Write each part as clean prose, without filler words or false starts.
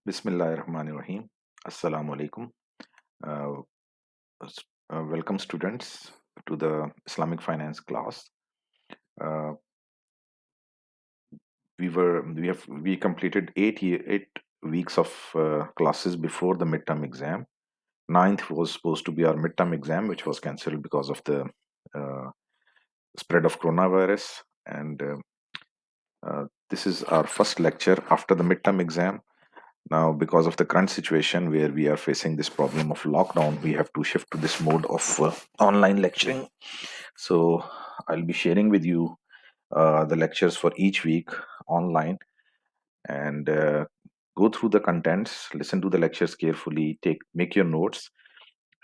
Bismillahirrahmanirrahim. Assalamu alaikum. Uh, Welcome, students, to the Islamic finance class. Uh, we completed 8 weeks of classes before the midterm exam. Ninth was supposed to be our midterm exam, which was cancelled because of the uh, spread of coronavirus. And this is our first lecture after the midterm exam. Now, because of the current situation where we are facing this problem of lockdown, we have to shift to this mode of online lecturing. So, I'll be sharing with you the lectures for each week online and go through the contents, listen to the lectures carefully, make your notes,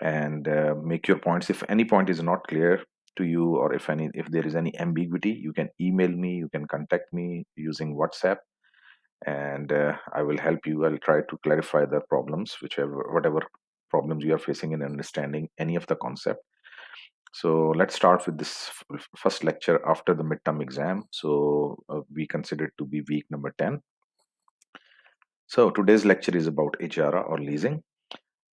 and make your points. If any point is not clear to you, or if there is any ambiguity, you can email me, you can contact me using WhatsApp, and I will help you. I'll try to clarify the problems, whatever problems you are facing in understanding any of the concept. So let's start with this first lecture after the midterm exam. So we consider it to be week number 10. So today's lecture is about Ijara or leasing.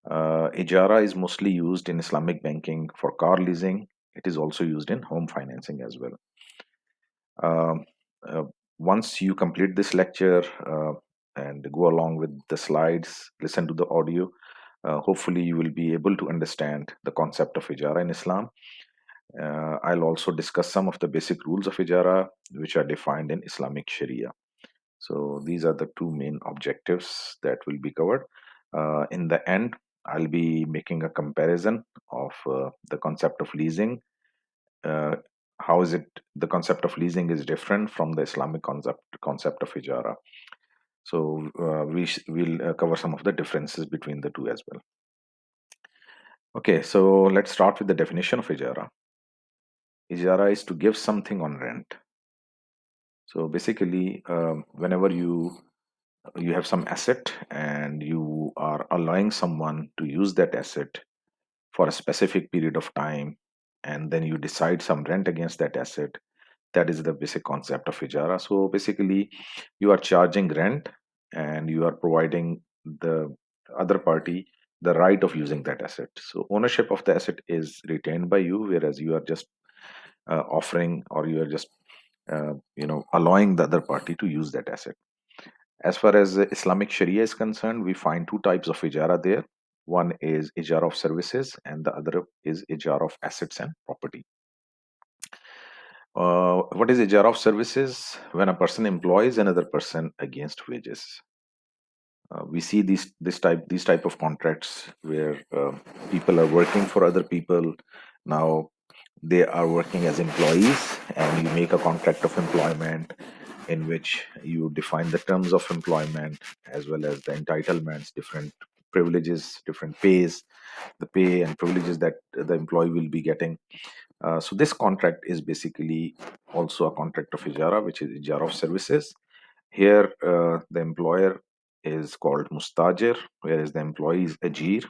Ijara is mostly used in Islamic banking for car leasing. It is also used in home financing as well. Um, uh, Once you complete this lecture and go along with the slides, listen to the audio, hopefully you will be able to understand the concept of Ijara in Islam. I'll also discuss some of the basic rules of Ijara, which are defined in Islamic Sharia. So these are the two main objectives that will be covered. In the end, I'll be making a comparison of the concept of leasing. Uh, how is it the concept of leasing is different from the Islamic concept of Ijara? So we'll cover some of the differences between the two as well. Okay, so let's start with the definition of Ijara. Ijara is to give something on rent. So basically, whenever you have some asset and you are allowing someone to use that asset for a specific period of time, and then you decide some rent against that asset, that is the basic concept of Ijara. So basically, you are charging rent and you are providing the other party the right of using that asset. So ownership of the asset is retained by you, whereas you are just offering, or you are just allowing the other party to use that asset. As far as Islamic Sharia is concerned, we find two types of ijara there. One is ijara of services, and the other is ijara of assets and property. What is ijara of services? When a person employs another person against wages. We see these type of contracts where people are working for other people. Now they are working as employees, and you make a contract of employment in which you define the terms of employment as well as the entitlements, different privileges, different pays, the pay and privileges that the employee will be getting. So this contract is basically also a contract of ijara, which is ijara of services. Here, the employer is called mustajir, whereas the employee is ajir,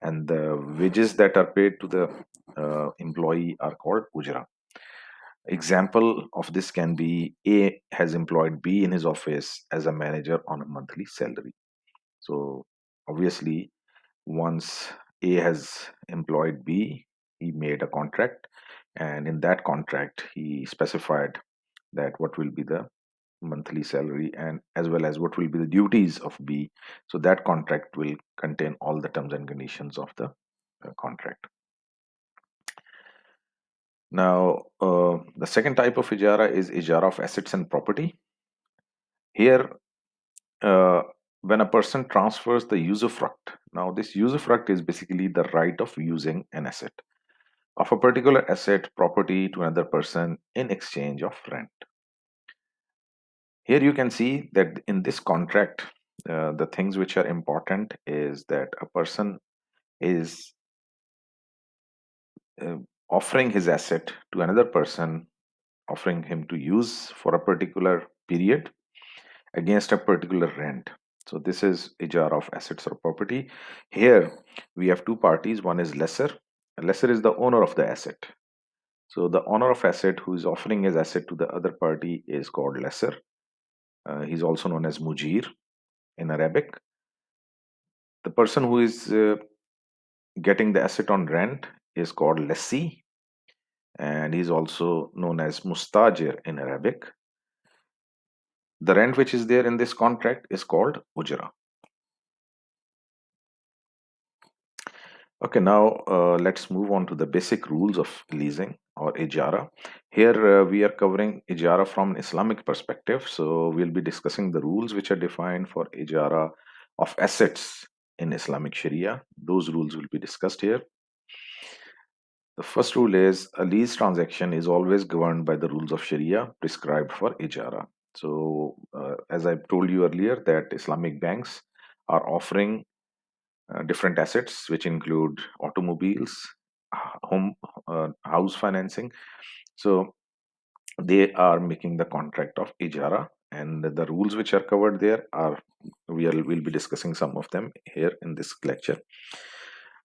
and the wages that are paid to the employee are called ujra. Example of this can be A has employed B in his office as a manager on a monthly salary. So obviously, once A has employed B, he made a contract, and in that contract, he specified that what will be the monthly salary and as well as what will be the duties of B. So that contract will contain all the terms and conditions of the contract. Now, the second type of ijara is ijara of assets and property. Here, uh, when a person transfers the usufruct, now this usufruct is basically the right of using an asset of a particular asset property to another person in exchange of rent. Here you can see that in this contract, the things which are important is that a person is uh, offering his asset to another person, offering him to use for a particular period against a particular rent. So this is ijara of assets or property. Here we have two parties. One is lessor. Lessor is the owner of the asset. So the owner of asset who is offering his asset to the other party is called lessor. He's also known as mujir in Arabic. The person who is getting the asset on rent is called lessee, and he's also known as mustajir in Arabic. The rent which is there in this contract is called ujra. Okay, now let's move on to the basic rules of leasing or ijara. Here we are covering ijara from an Islamic perspective. So we'll be discussing the rules which are defined for ijara of assets in Islamic Sharia. Those rules will be discussed here. The first rule is a lease transaction is always governed by the rules of Sharia prescribed for ijara. So, as I told you earlier, that Islamic banks are offering different assets, which include automobiles, home, house financing. So they are making the contract of ijara, and the rules which are covered there are we'll be discussing some of them here in this lecture.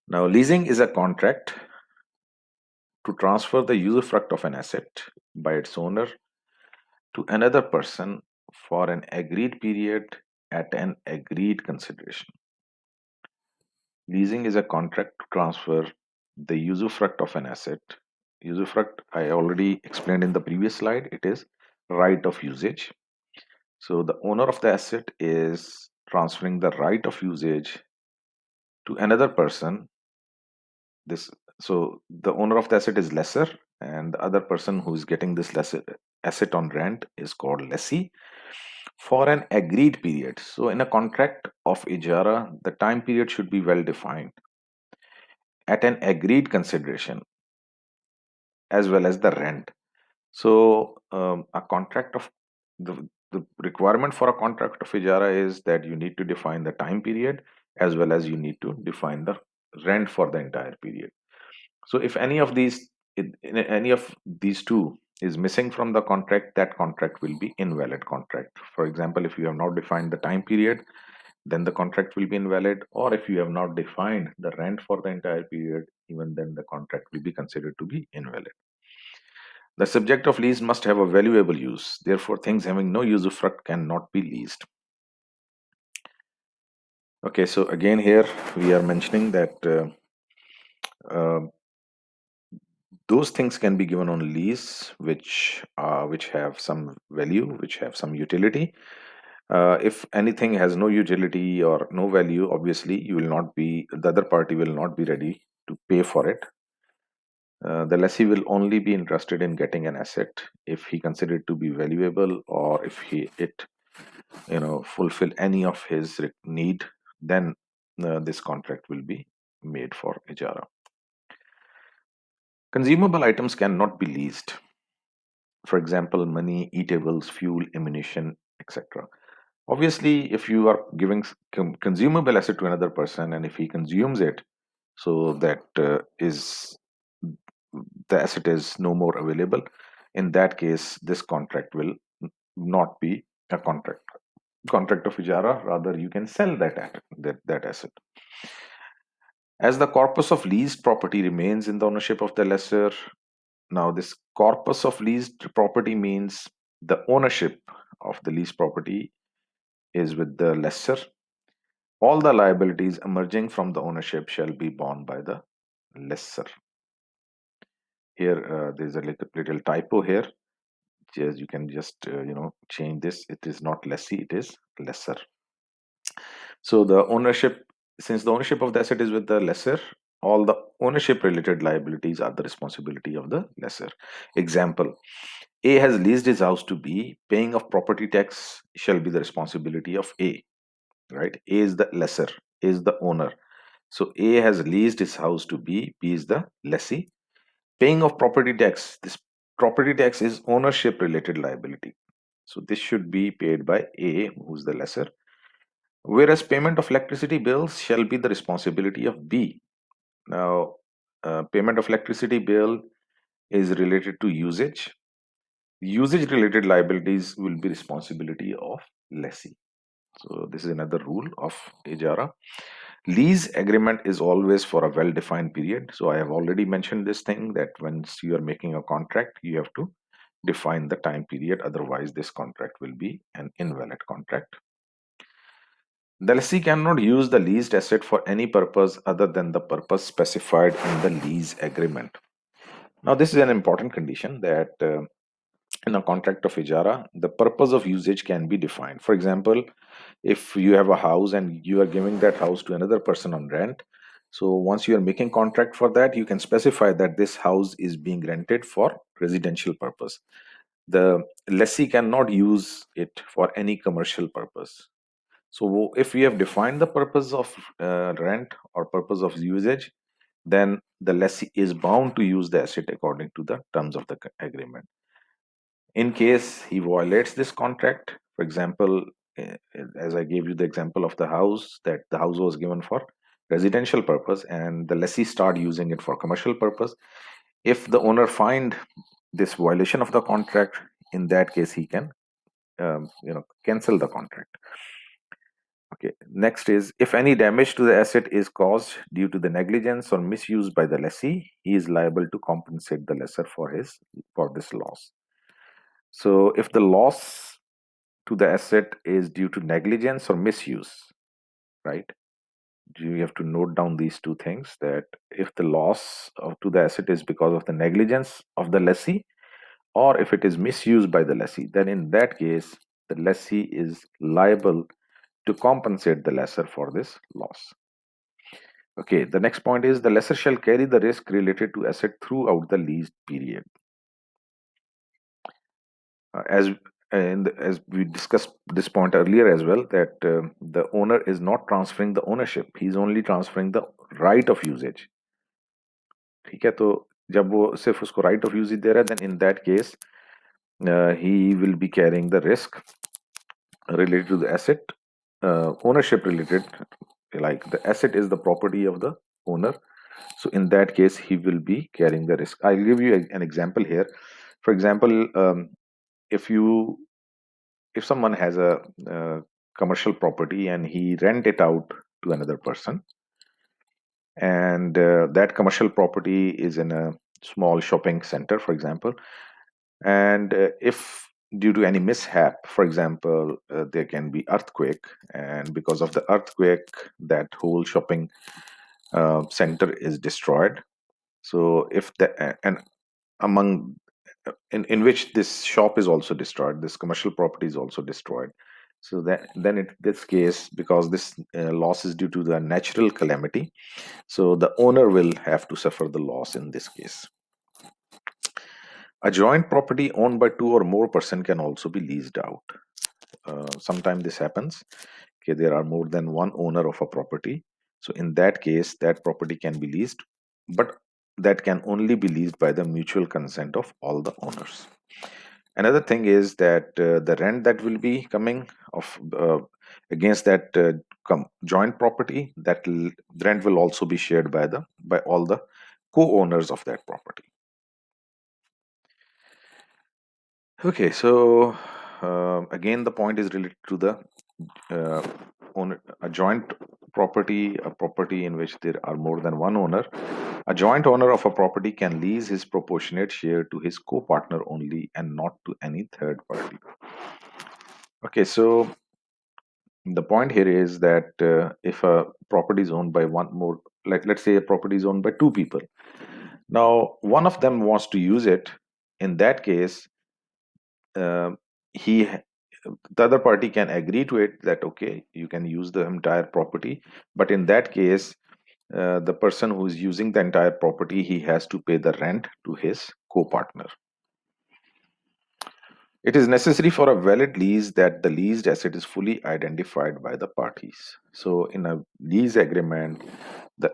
Now, leasing is a contract to transfer the usufruct of an asset by its owner to another person for an agreed period at an agreed consideration. Leasing is a contract to transfer the usufruct of an asset. Usufruct, I already explained in the previous slide, it is right of usage. So the owner of the asset is transferring the right of usage to another person. This so the owner of the asset is lessor, and the other person who is getting this lesser asset on rent is called lessee for an agreed period. So in a contract of ijara, the time period should be well defined at an agreed consideration as well as the rent. So, a contract of the requirement for a contract of ijara is that you need to define the time period as well as you need to define the rent for the entire period. So, if any of any of these two is missing from the contract, that contract will be invalid contract. For example, if you have not defined the time period, then the contract will be invalid, or if you have not defined the rent for the entire period, even then the contract will be considered to be invalid. The subject of lease must have a valuable use. Therefore, things having no usufruct cannot be leased. Okay, so again here we are mentioning that uh, those things can be given on lease which have some value, which have some utility. If anything has no utility or no value, obviously you will not be the other party will not be ready to pay for it. The lessee will only be interested in getting an asset if he consider it to be valuable, or if he it fulfill any of his need, then this contract will be made for ijara. Consumable items cannot be leased. For example, money, eatables, fuel, ammunition, etc. Obviously, if you are giving consumable asset to another person, and if he consumes it, so that is the asset is no more available, in that case this contract will not be a contract of ijara. Rather, you can sell that asset. As the corpus of leased property remains in the ownership of the lessor. Now, this corpus of leased property means the ownership of the leased property is with the lessor. All the liabilities emerging from the ownership shall be borne by the lessor. Here, there's a little typo here. You can just change this. It is not lessee, it is lessor. So the ownership, since the ownership of the asset is with the lessor, all the ownership related liabilities are the responsibility of the lessor. Example: A has leased his house to B. Paying of property tax shall be the responsibility of A. Right? A is the lessor, A is the owner. So A has leased his house to B. B is the lessee. Paying of property tax. This property tax is ownership related liability. So this should be paid by A, who's the lessor. Whereas payment of electricity bills shall be the responsibility of B. Now, payment of electricity bill is related to usage. Usage related liabilities will be responsibility of lessee. So this is another rule of ijara. Lease agreement is always for a well defined period. So I have already mentioned this thing, that once you are making a contract, you have to define the time period, otherwise this contract will be an invalid contract. The lessee cannot use the leased asset for any purpose other than the purpose specified in the lease agreement. Now, this is an important condition that in a contract of Ijara, the purpose of usage can be defined. For example, if you have a house and you are giving that house to another person on rent, so once you are making contract for that, you can specify that this house is being rented for residential purpose. The lessee cannot use it for any commercial purpose. So if we have defined the purpose of rent or purpose of usage, then the lessee is bound to use the asset according to the terms of the agreement. In case he violates this contract, for example, as I gave you the example of the house, that the house was given for residential purpose and the lessee start using it for commercial purpose. If the owner find this violation of the contract, in that case he can cancel the contract. Okay. Next is, if any damage to the asset is caused due to the negligence or misuse by the lessee, he is liable to compensate the lessor for this loss. So if the loss to the asset is due to negligence or misuse, right? You have to note down these two things, that if the loss to the asset is because of the negligence of the lessee, or if it is misused by the lessee, then in that case, the lessee is liable to compensate the lessor for this loss. Okay, the next point is, the lessor shall carry the risk related to asset throughout the leased period. As we discussed this point earlier as well, that the owner is not transferring the ownership, he is only transferring the right of usage. ठीक है, तो जब वो सिर्फ उसको right of usage दे रहा है, then in that case he will be carrying the risk related to the asset, ownership related, like the asset is the property of the owner. So in that case, he will be carrying the risk. I'll give you an example here. For example, if you if someone has a commercial property and he rent it out to another person, and that commercial property is in a small shopping center, for example, and if due to any mishap, for example, there can be earthquake, and because of the earthquake that whole shopping center is destroyed. So if the and among in which this shop is also destroyed, this commercial property is also destroyed. So that then in this case, because this loss is due to the natural calamity, so the owner will have to suffer the loss in this case. A joint property owned by two or more person can also be leased out. Sometimes this happens. Okay, there are more than one owner of a property. So in that case, that property can be leased, but that can only be leased by the mutual consent of all the owners. Another thing is that the rent that will be coming of against that joint property, that rent will also be shared by all the co-owners of that property. Okay, so again, the point is related to the uh, a joint property, a property in which there are more than one owner. A joint owner of a property can lease his proportionate share to his co-partner only and not to any third party. Okay, so the point here is that if a property is owned by one more, like let's say a property is owned by two people. Now, one of them wants to use it. In that case, uh, he the other party can agree to it, that okay, you can use the entire property, but in that case, the person who is using the entire property, he has to pay the rent to his co-partner. It is necessary for a valid lease that the leased asset is fully identified by the parties. So in a lease agreement, the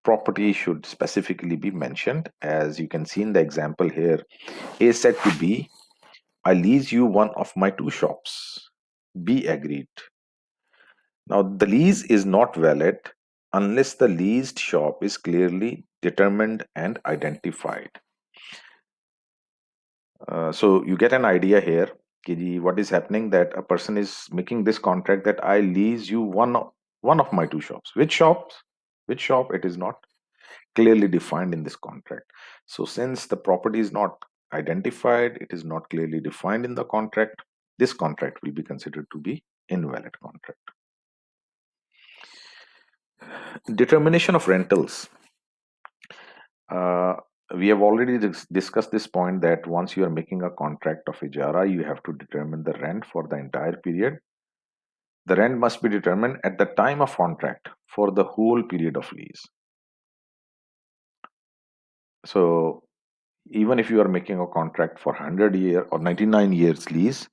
property should specifically be mentioned. As you can see in the example here, A said to B, I lease you one of my two shops. B agreed. Now, the lease is not valid unless the leased shop is clearly determined and identified. So you get an idea here, what is happening, that a person is making this contract that I lease you one of my two shops. Which shops? Which shop? It is not clearly defined in this contract. So since the property is not identified, it is not clearly defined in the contract, this contract will be considered to be invalid contract. Determination of rentals. Uh, we have already discussed this point that once you are making a contract of Ijara, you have to determine the rent for the entire period. The rent must be determined at the time of contract for the whole period of lease. So even if you are making a contract for 100-year or 99 years lease,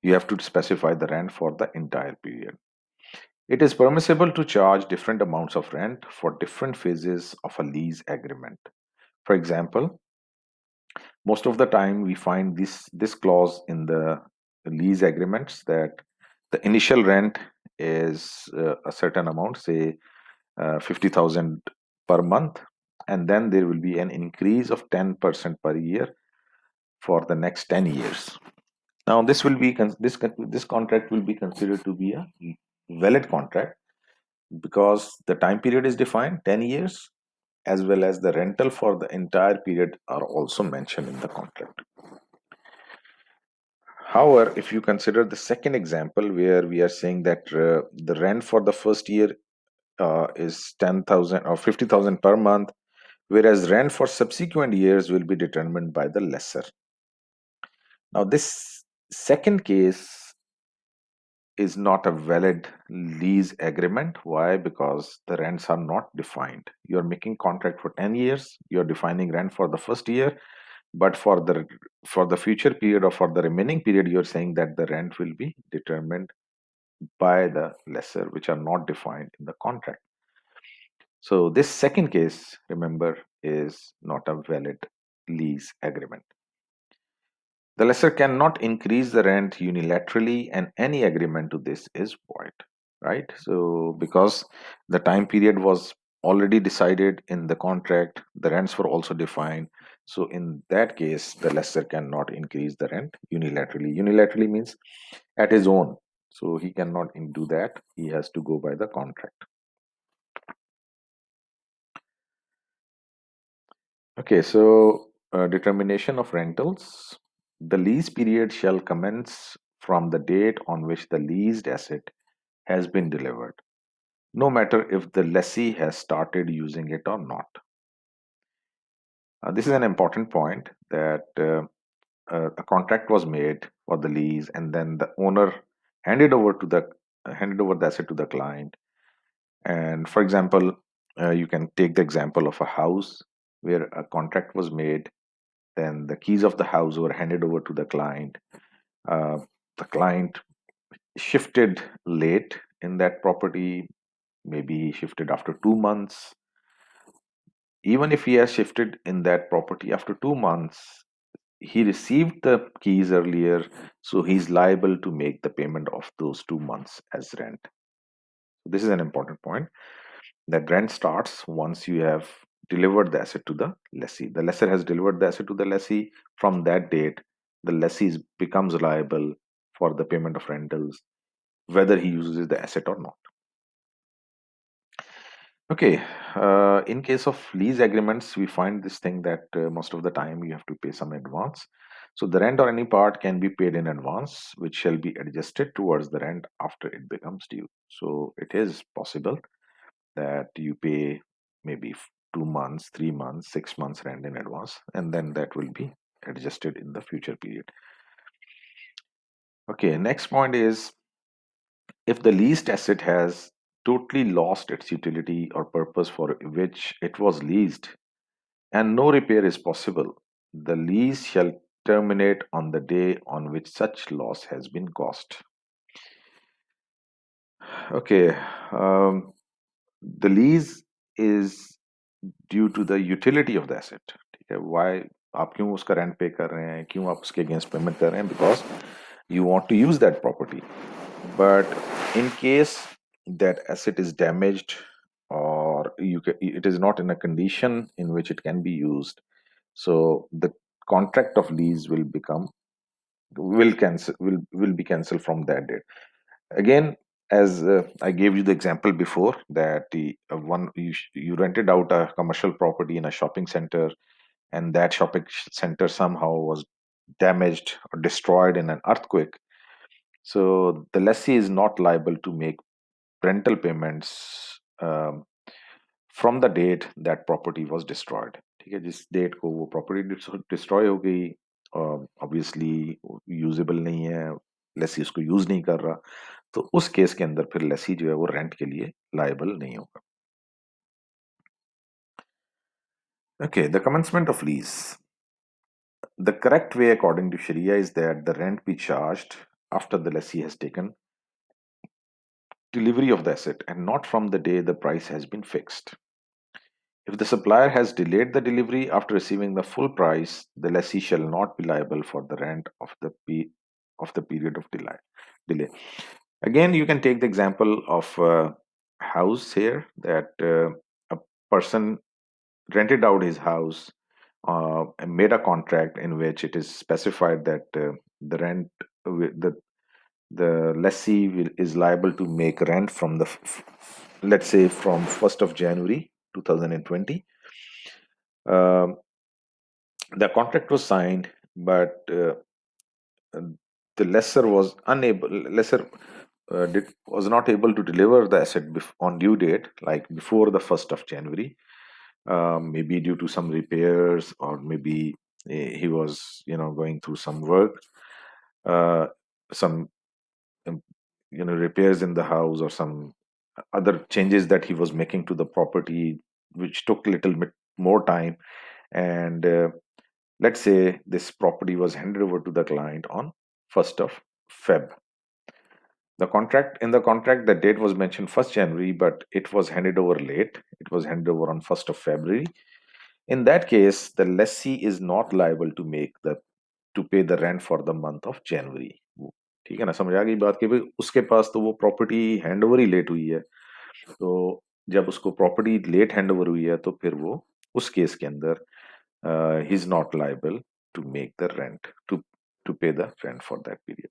you have to specify the rent for the entire period. It is permissible to charge different amounts of rent for different phases of a lease agreement. For example, most of the time we find this clause in the lease agreements that the initial rent is a certain amount, say 50,000 per month, and then there will be an increase of 10% per year for the next 10 years. Now this will be this contract will be considered to be a valid contract because the time period is defined 10 years, as well as the rental for the entire period are also mentioned in the contract. However, if you consider the second example where we are saying that the rent for the first year is 10,000 or 50,000 per month, whereas rent for subsequent years will be determined by the lessor. Now, this second case is not a valid lease agreement. Why? Because the rents are not defined. You're making contract for 10 years, you're defining rent for the first year, but for the future period or for the remaining period, you're saying that the rent will be determined by the lessor, which are not defined in the contract. So this second case, remember, is not a valid lease agreement. The lessor cannot increase the rent unilaterally, and any agreement to this is void, right? So because the time period was already decided in the contract, the rents were also defined. So in that case, the lessor cannot increase the rent unilaterally. Unilaterally means at his own. So he cannot do that. He has to go by the contract. Okay, so determination of rentals. The lease period shall commence from the date on which the leased asset has been delivered, no matter if the lessee has started using it or not. This is an important point that a contract was made for the lease, and then the owner handed over the asset to the client. And for example, you can take the example of a house where a contract was made. Then the keys of the house were handed over to the client. Uh, the client shifted late in that property. Maybe he shifted after 2 months. Even if he has shifted in that property after 2 months, he received the keys earlier, so he's liable to make the payment of those 2 months as rent. This is an important point that rent starts once you have delivered the asset to the lessee. The lessor has delivered the asset to the lessee. From that date, the lessee becomes liable for the payment of rentals, whether he uses the asset or not. Okay, in case of lease agreements, we find this thing that most of the time you have to pay some advance. So the rent or any part can be paid in advance, which shall be adjusted towards the rent after it becomes due. So it is possible that you pay maybe 2 months, 3 months, 6 months rent in advance, and then that will be adjusted in the future period. Okay, next point is if the leased asset has totally lost its utility or purpose for which it was leased and no repair is possible, the lease shall terminate on the day on which such loss has been caused. Okay, um, the lease is due to the utility of the asset. ठीक है, Y आप क्यों उसका rent पे कर रहे हैं, क्यों आप उसके अगेंस्ट पेमेंट कर रहे हैं, because you want to use that property. But in case that asset is damaged or it is not in a condition in which it can be used, so the contract of lease will be cancelled from that date. Again, as I gave you the example before that you rented out a commercial property in a shopping center, and that center somehow was damaged or destroyed in an earthquake. So the lessee is not liable to make rental payments from the date that property was destroyed. ठीक है, जिस date को वो property destroy हो गई, obviously usable नहीं है, लेसी उसको यूज नहीं कर रहा, तो उस केस के अंदर फिर लेसी जो है वो रेंट के लिए लायबल नहीं होगा। Okay, the commencement of lease. The correct way according to Sharia is that the rent be charged after the lessee has taken delivery of the asset and not from the day the price has been fixed. If the supplier has delayed the delivery after receiving the full price, the lessee shall not be liable for the rent of of the period of delay. Again, you can take the example of a house here that a person rented out his house and made a contract in which it is specified that the rent the lessee is liable to make rent from let's say from 1st of January 2020. Um, the contract was signed, but the lesser was not able to deliver the asset on due date, like before the 1st of January, maybe due to some repairs, or maybe he was going through some work, some um, repairs in the house, or some other changes that he was making to the property, which took a little bit more time. And let's say this property was handed over to the client on 1st of Feb. The contract, the date was mentioned 1st January, but it was handed over late. It was handed over on 1st of February. In that case, the lessee is not liable to pay the rent for the month of January. ठीक है ना, समझ आ गई बात कि भाई उसके पास तो वो प्रॉपर्टी हैंड ओवर ही लेट हुई है, तो जब उसको प्रॉपर्टी लेट हैंड ओवर हुई है तो फिर वो उस केस के अंदर ही is not liable to make the rent to pay the rent for that period.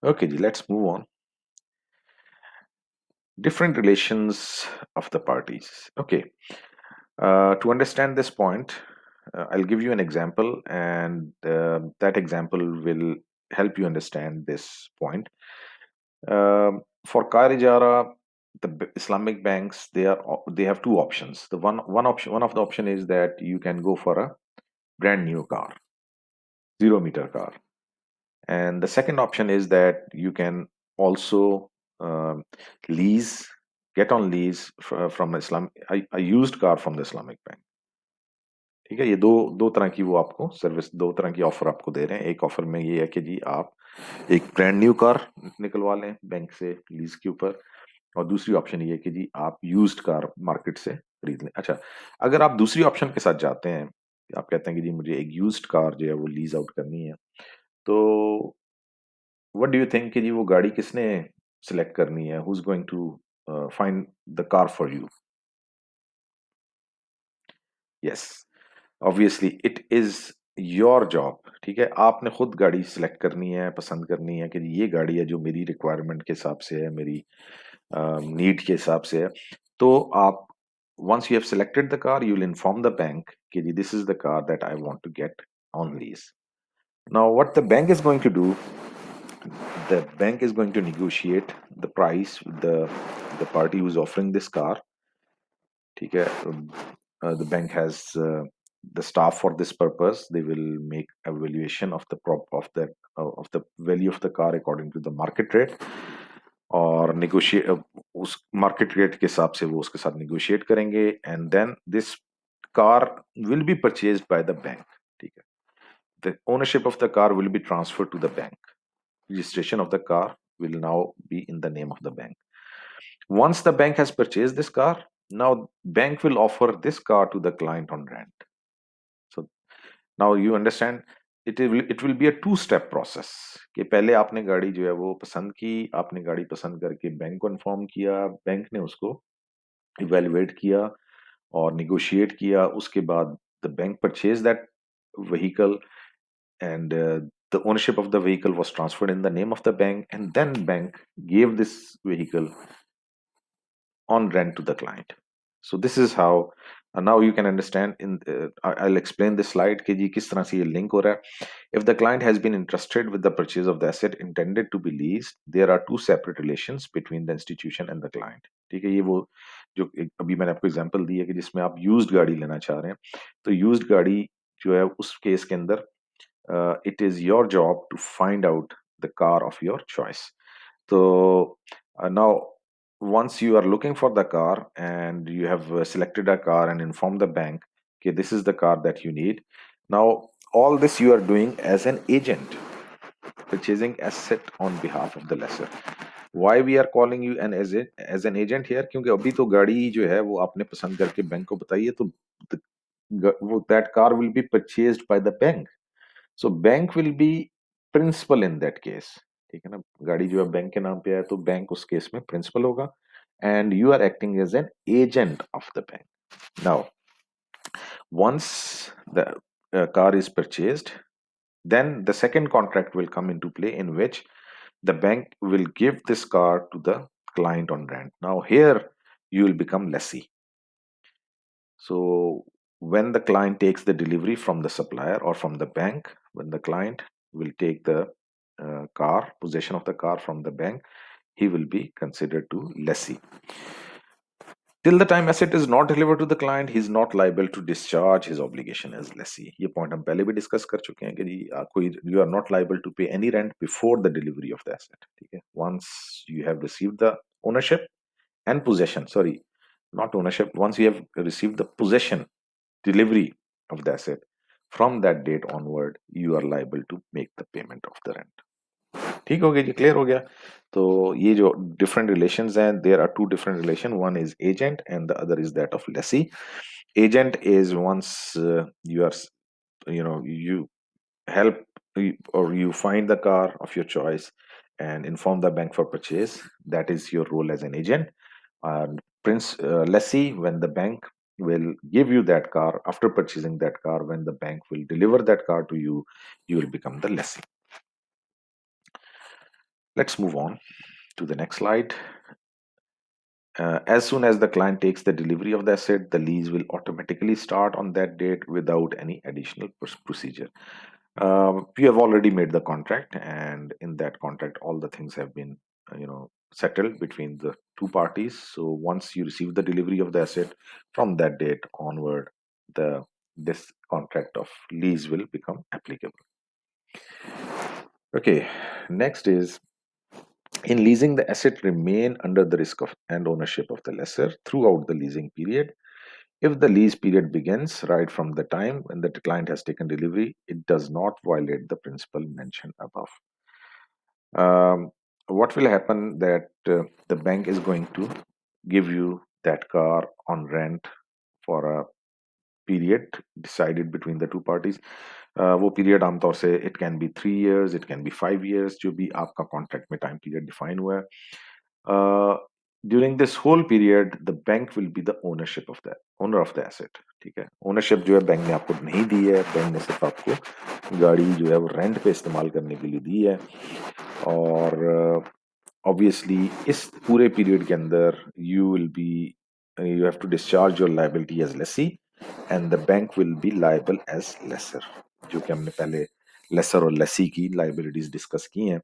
Okay जी, let's move on. Different relations of the parties. Okay, to understand this point, I'll give you an example, and that example will help you understand this point. For car ijara, Islamic banks, they have two options. The one of the option is that you can go for a brand new car, 0 meter car, and the second option is that you can also um, lease get on lease from a used car from the Islamic bank. ठीक है, ये दो दो तरह की वो आपको service, दो तरह की ऑफर आपको दे रहे हैं। एक ऑफर में ये है कि जी आप एक ब्रांड न्यू कार निकलवा लें बैंक से लीज के ऊपर, और दूसरी ऑप्शन ये है कि जी आप यूज्ड कार मार्केट से खरीद लें। अच्छा, अगर आप दूसरी ऑप्शन के साथ जाते हैं, आप कहते हैं कि जी मुझे एक यूज्ड कार जो है वो लीज आउट करनी है, तो व्हाट डू यू थिंक कि जी वो गाड़ी किसने सिलेक्ट करनी है? Who is going to find the car for you? Yes, obviously it is your job. ठीक है, आपने खुद गाड़ी सिलेक्ट करनी है, पसंद करनी है कि ये गाड़ी है जो मेरी रिक्वायरमेंट के हिसाब से है, मेरी नीड के हिसाब से है। तो आप once you have selected the car, you will inform the bank कि जी this is the car that I want to get on lease. Now what the bank is going to do, the bank is going to negotiate the price with the party who's offering this car. ठीक है, the bank has the staff for this purpose. They will make evaluation of of the value of the car according to the market rate, और negotiate उस market rate के हिसाब से वो उसके साथ negotiate करेंगे, and then this car will be purchased by the bank. ठीक है, the ownership of the car will be transferred to the bank. Registration of the car will now be in the name of the bank. Once the bank has purchased this car, now bank will offer this car to the client on rent. So now you understand, it will be a two-step process कि पहले आपने गाड़ी जो है वो पसंद की, आपने गाड़ी पसंद करके बैंक को इन्फॉर्म किया, बैंक ने उसको इवेलुएट किया और निगोशिएट किया, उसके बाद the bank purchased that vehicle, and the ownership of the vehicle was transferred in the name of the bank, and then bank gave this vehicle on rent to the client. So this is how now you can understand in I'll explain this slide कि जी किस तरह से ये link हो रहा है. If the client has been entrusted with the purchase of the asset intended to be leased, there are two separate relations between the institution and the client. ठीक है, ये वो जो अभी मैंने आपको एग्जांपल दी है कि जिसमें आप यूज्ड गाड़ी लेना चाह रहे हैं, तो यूज्ड गाड़ी जो है उस केस के अंदर it is your job to find out the car of your choice. So now, once you are looking for the car and you have selected a car and informed the bank, okay, this is the car that you need. Now, all this you are doing as an agent, purchasing asset on behalf of the lessor. Why we are calling you an as an agent here? क्योंकि अभी तो गाड़ी जो है वो आपने पसंद करके बैंक को बताई है, तो that car will be purchased by the bank. So bank will be principal in that case, ठीक है ना, गाड़ी जो है बैंक के नाम पे है तो बैंक उस केस में प्रिंसिपल होगा, and you are acting as an agent of the bank. Now once the car is purchased, then the second contract will come into play in which the bank will give this car to the client on rent. Now here you will become lessee. So when the client takes the delivery from the supplier or from the bank, when the client will take the possession of the car from the bank, he will be considered to lessee. Till the time asset is not delivered to the client, he is not liable to discharge his obligation as lessee. ये point हम पहले भी discuss कर चुके हैं कि जी कोई you are not liable to pay any rent before the delivery of the asset. ठीक है? Once you have received the ownership and possession, sorry, not ownership. Once you have received the possession, delivery of the asset, from that date onward you are liable to make the payment of the rent. ठीक हो गया जी, clear हो गया. तो ये जो different relations हैं, there are two different relation, one is agent and the other is that of lessee. Agent is once you are, you help or you find the car of your choice and inform the bank for purchase. That is your role as an agent. And lessee, when the bank will give you that car after purchasing that car, when the bank will deliver that car to you, you will become the lessee. Let's move on to the next slide. As soon as the client takes the delivery of the asset, the lease will automatically start on that date without any additional procedure. We have already made the contract, and in that contract, all the things have been, settled between the two parties. So once you receive the delivery of the asset, from that date onward, the this contract of lease will become applicable. Okay, next is, in leasing, the asset remain under the risk of and ownership of the lessor throughout the leasing period. If the lease period begins right from the time when the client has taken delivery, it does not violate the principle mentioned above. What will happen that the bank is going to give you that car on rent for a period decided between the two parties. वो period आमतौर से it can B 3 years, it can B 5 years, जो भी आपका contract में time period define हुआ है. During this whole period the bank will be the ownership of the owner of the asset. ठीक है, ओनरशिप जो है बैंक ने आपको नहीं दी है, बैंक ने सिर्फ आपको गाड़ी जो है वो रेंट पे इस्तेमाल करने के लिए दी है. और ऑब्वियसली इस पूरे पीरियड के अंदर you have to discharge your liability as lessee and the bank will be liable as lessor. जो कि हमने पहले लेसर और लेसी की लायबिलिटीज डिस्कस की हैं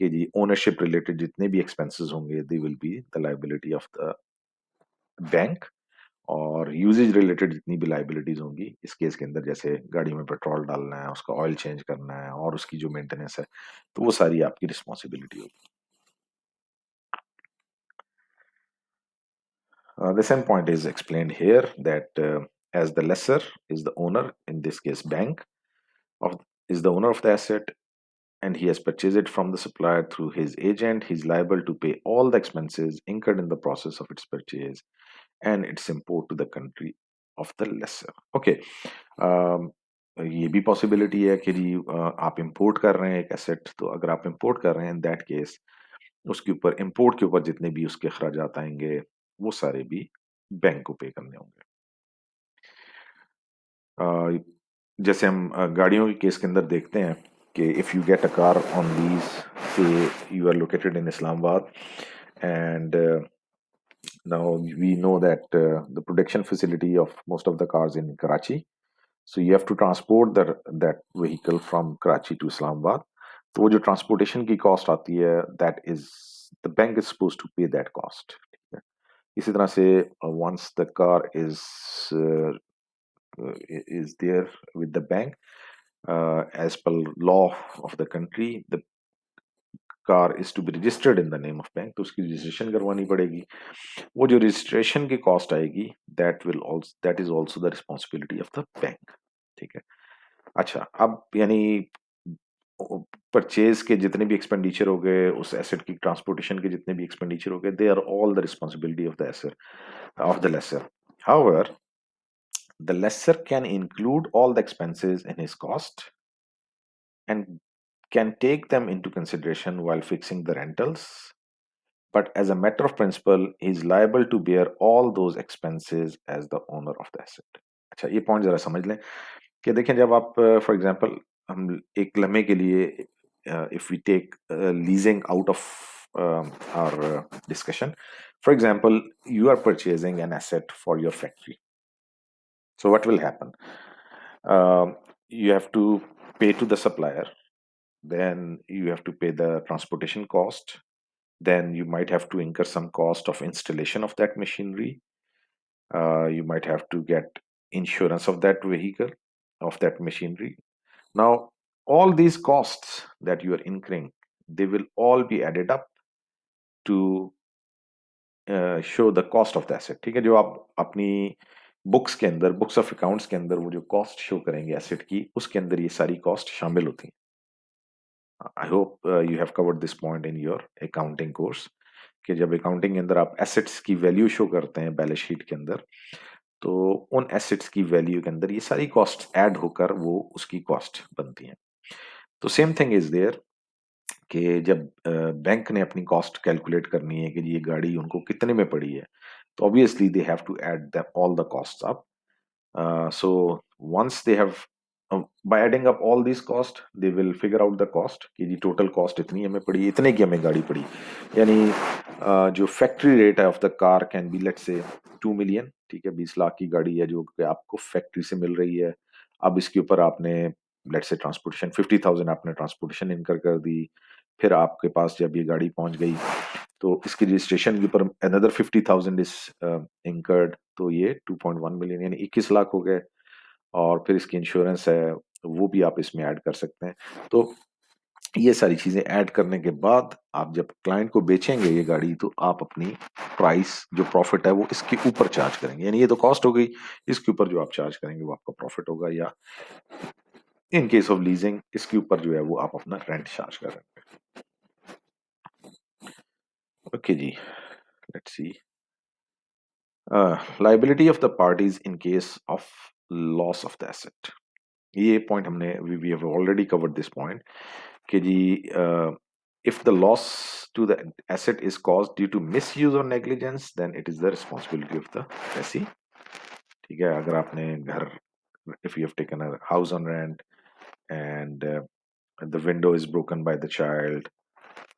कि जी ओनरशिप रिलेटेड जितने भी एक्सपेंसेस होंगे they will be the liability of the bank, और यूजेज रिलेटेड जितनी भी लायबिलिटीज होंगी इस केस के अंदर, जैसे गाड़ी में पेट्रोल डालना है, उसका ऑयल चेंज करना है और उसकी जो मेंटेनेंस है, तो वो सारी आपकी रिस्पॉन्सिबिलिटी होगी. The same point is explained here that as the lessor is the owner, in this case bank, of is the owner of the asset, and he has purchased it from the supplier through his agent, he is liable to pay all the expenses incurred in the process of its purchase and its import to the country of the lessor. Okay, ये भी possibility है कि जी आप import कर रहे हैं एक asset, तो अगर आप इंपोर्ट कर रहे हैं इन दैट केस उसके ऊपर इंपोर्ट के ऊपर जितने भी उसके खर्चात आएंगे वो सारे भी बैंक को पे करने होंगे. जैसे हम गाड़ियों के केस के अंदर देखते हैं कि if you get a car on lease, say you are located in Islamabad, and now we know that the production facility of most of the cars in Karachi, so you have to transport that vehicle from Karachi to Islamabad. तो वो जो transportation की cost आती है, that is the bank is supposed to pay that cost. ठीक है, इसी तरह से once the car uh, is there with the bank, as per law of the country, the car is to be registered in the name of bank, तो उसकी registration करवानी पड़ेगी. वो जो रजिस्ट्रेशन की कॉस्ट आएगी, that is also the responsibility of the bank. ठीक है. अच्छा, अब यानी परचेज के जितने भी एक्सपेंडिचर हो गए, उस एसेट की ट्रांसपोर्टेशन के जितने भी एक्सपेंडिचर हो गए, they are all the responsibility of the asset of the lessor. However, the lessor can include all the expenses in his cost and can take them into consideration while fixing the rentals. But as a matter of principle, he is liable to bear all those expenses as the owner of the asset. अच्छा, ये point जरा समझ लें कि देखें, जब आप for example हम एक लम्हे के लिए if we take leasing out of our discussion, for example, you are purchasing an asset for your factory. So what will happen? You have to pay to the supplier, then you have to pay the transportation cost, then you might have to incur some cost of installation of that machinery. You might have to get insurance of that vehicle, of that machinery. Now, all these costs that you are incurring, they will all be added up to show the cost of the asset. ठीक है, जो आप अपनी books के अंदर, books of accounts के अंदर वो जो कॉस्ट शो करेंगे एसेट की, उसके अंदर ये सारी कॉस्ट शामिल होती हैं. I hope you have covered this point in your accounting course कि जब अकाउंटिंग के अंदर आप एसेट्स की वैल्यू शो करते हैं बैलेंस शीट के अंदर, तो उन एसेट्स की वैल्यू के अंदर ये सारी कॉस्ट ऐड होकर वो उसकी कॉस्ट बनती हैं. तो सेम थिंग इज देयर कि जब बैंक ने अपनी कॉस्ट कैलकुलेट करनी है कि ये गाड़ी उनको कितने में पड़ी है, तो obviously they have to add all the cost up. So once they have by adding up all these cost, they will figure out the cost कि जी टोटल कॉस्ट इतनी हमें पड़ी, इतने की हमें गाड़ी पड़ी. यानी जो फैक्ट्री रेट है of the car can be let's say 2 million. ठीक है, 20 लाख की गाड़ी है जो कि आपको फैक्ट्री से मिल रही है. अब इसके ऊपर आपने लेट्स से ट्रांसपोर्टेशन 50,000 आपने ट्रांसपोर्टेशन इनकर कर दी. फिर आपके पास जब ये गाड़ी पहुंच गई तो इसकी रजिस्ट्रेशन के ऊपर अनदर 50,000 इज इंकर्ड, तो ये 2.1 मिलियन यानी 21 लाख हो गए. और फिर इसकी इंश्योरेंस है, वो भी आप इसमें ऐड कर सकते हैं. तो ये सारी चीजें ऐड करने के बाद आप जब क्लाइंट को बेचेंगे ये गाड़ी, तो आप अपनी प्राइस जो प्रॉफिट है वो इसके ऊपर चार्ज करेंगे. यानी ये तो कॉस्ट हो गई, इसके ऊपर जो आप चार्ज करेंगे वो आपका प्रॉफिट होगा, या इन केस ऑफ लीजिंग इसके ऊपर जो है वो आप अपना रेंट चार्ज करेंगे. ओके जी, let's see. Liability of the parties in case of loss of the asset. ये पॉइंट हमने we have already covered this point कि जी if the loss to the asset is caused due to misuse or negligence, then it is the responsibility of the lessee. ठीक है, अगर आपने घर, if you have taken a house on rent and the window is broken by the child,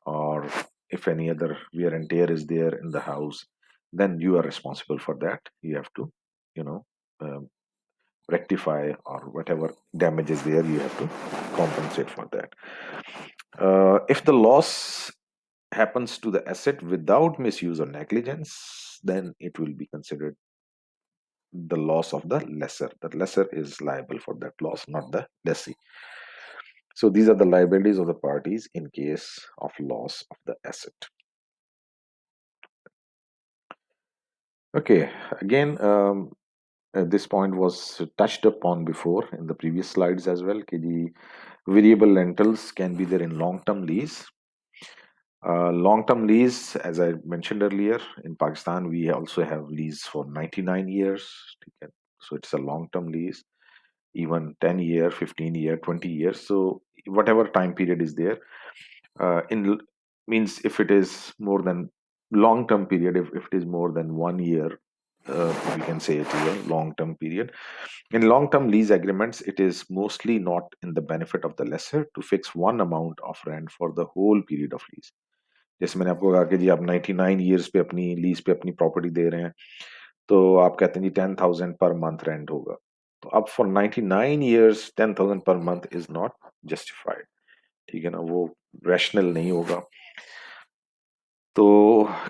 or if any other wear and tear is there in the house, then you are responsible for that. You have to, you know, um, rectify or whatever damage is there, you have to compensate for that. If the loss happens to the asset without misuse or negligence, then it will be considered the loss of the lessor. The lessor is liable for that loss, not the lessee. So these are the liabilities of the parties in case of loss of the asset. Okay, again, this point was touched upon before in the previous slides as well. The variable rentals can be there in long-term lease. Long-term lease, as I mentioned earlier, in Pakistan, we also have lease for 99 years. So it's a long-term lease, even 10 year, 15 year, 20 years. So whatever time period is there, in means if it is more than long-term period, if it is more than 1 year, we can say it is a long-term period. In long-term lease agreements, it is mostly not in the benefit of the lessor to fix one amount of rent for the whole period of lease. जैसे मैंने आपको कहा कि जी आप 99 years पे अपनी lease पे अपनी प्रॉपर्टी दे रहे हैं, तो आप कहते हैं जी 10,000 पर मंथ रेंट होगा. तो अब for 99 years 10,000 per month is not justified. ठीक है ना, वो रैशनल नहीं होगा. तो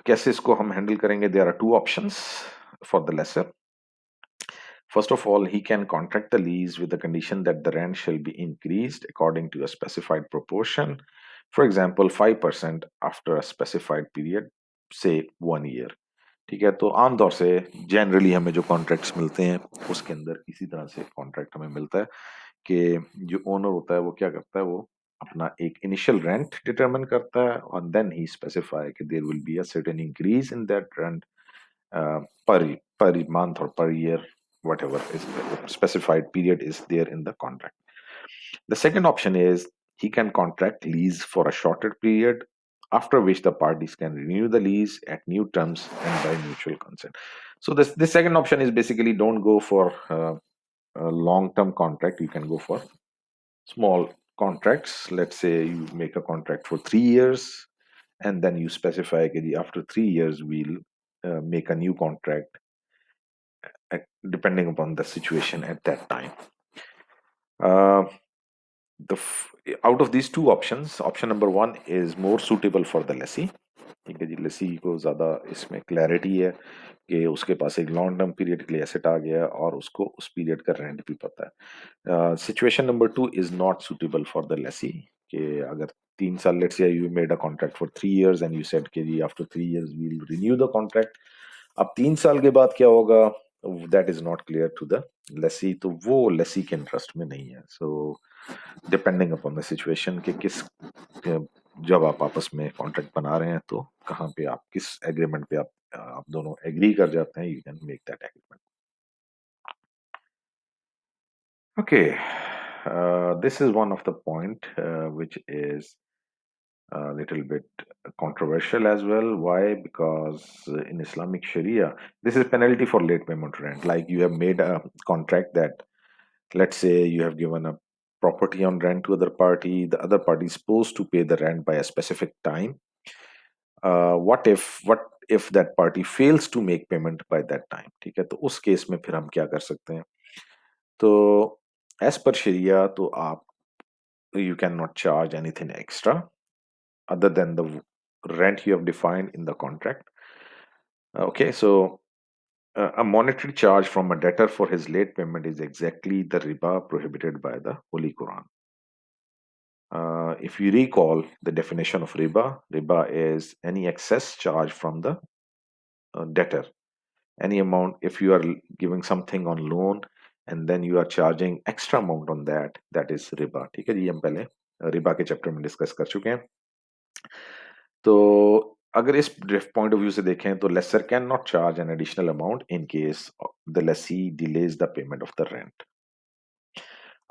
कैसे इसको हम हैंडल करेंगे? There are two options for the lessor. First of all, he can contract the lease with the condition that the rent shall be increased according to a specified proportion. For example, 5% after a specified period, say 1 year. ठीक है, तो आमतौर से generally हमें जो contracts मिलते हैं उसके अंदर इसी तरह से कॉन्ट्रैक्ट हमें मिलता है कि जो ओनर होता है वो क्या करता है, वो अपना एक इनिशियल रेंट डिटरमिन करता है और देन ही स्पेसिफाई कि there will be a certain increase in that rent per month or per year, whatever is the specified period is there in the contract. The second option is he can contract lease for a shorter period, after which the parties can renew the lease at new terms and by mutual consent. So this second option is basically don't go for a long-term contract. You can go for small contracts. Let's say you make a contract for 3 years, and then you specify that after 3 years we'll make a new contract depending upon the situation at that time. Uh, the out of these two options, option number one is more suitable for the lessee. ठीक है जी, लेसी को ज़्यादा इसमें clarity है कि उसके पास एक long term period के लिए एसेट आ गया है और उसको उस पीरियड का रेंट भी पता है. Situation number two is not suitable for the lessee. कि अगर 3 साल, let's say you made a contract for 3 years and you said कि जी after 3 years we will renew the contract. अब 3 साल के बाद क्या होगा, that is not clear to the lessee, तो वो लेसी के इंटरेस्ट में नहीं है. So depending upon the situation कि किस जब आप आपस में कॉन्ट्रैक्ट बना रहे हैं तो कहाँ पे आप किस एग्रीमेंट पे आप दोनों एग्री कर जाते हैं, you can make that agreement. Okay, this is one of the point which is a little bit controversial as well. Why? Because in Islamic Sharia, this is penalty for late payment rent. Like you have made a contract that, let's say, you have given a property on rent to other party. The other party is supposed to pay the rent by a specific time. What if that party fails to make payment by that time? ठीक है, तो उस case में फिर हम क्या कर सकते हैं? तो एज पर शरिया तो आप you cannot charge anything extra other than the rent you have defined in the contract. Okay, so a monetary charge from a debtor for his late payment is exactly the riba prohibited by the Holy Quran. If you recall the definition of riba is any excess charge from the debtor. Any amount, if you are giving something on loan and then you are charging extra amount on that, that is riba. ठीक है जी, हम पहले रिबा के chapter में discuss कर चुके हैं. तो अगर इस पॉइंट ऑफ व्यू से देखें तो lessor can not charge an additional amount in case the lessee delays the payment of the rent.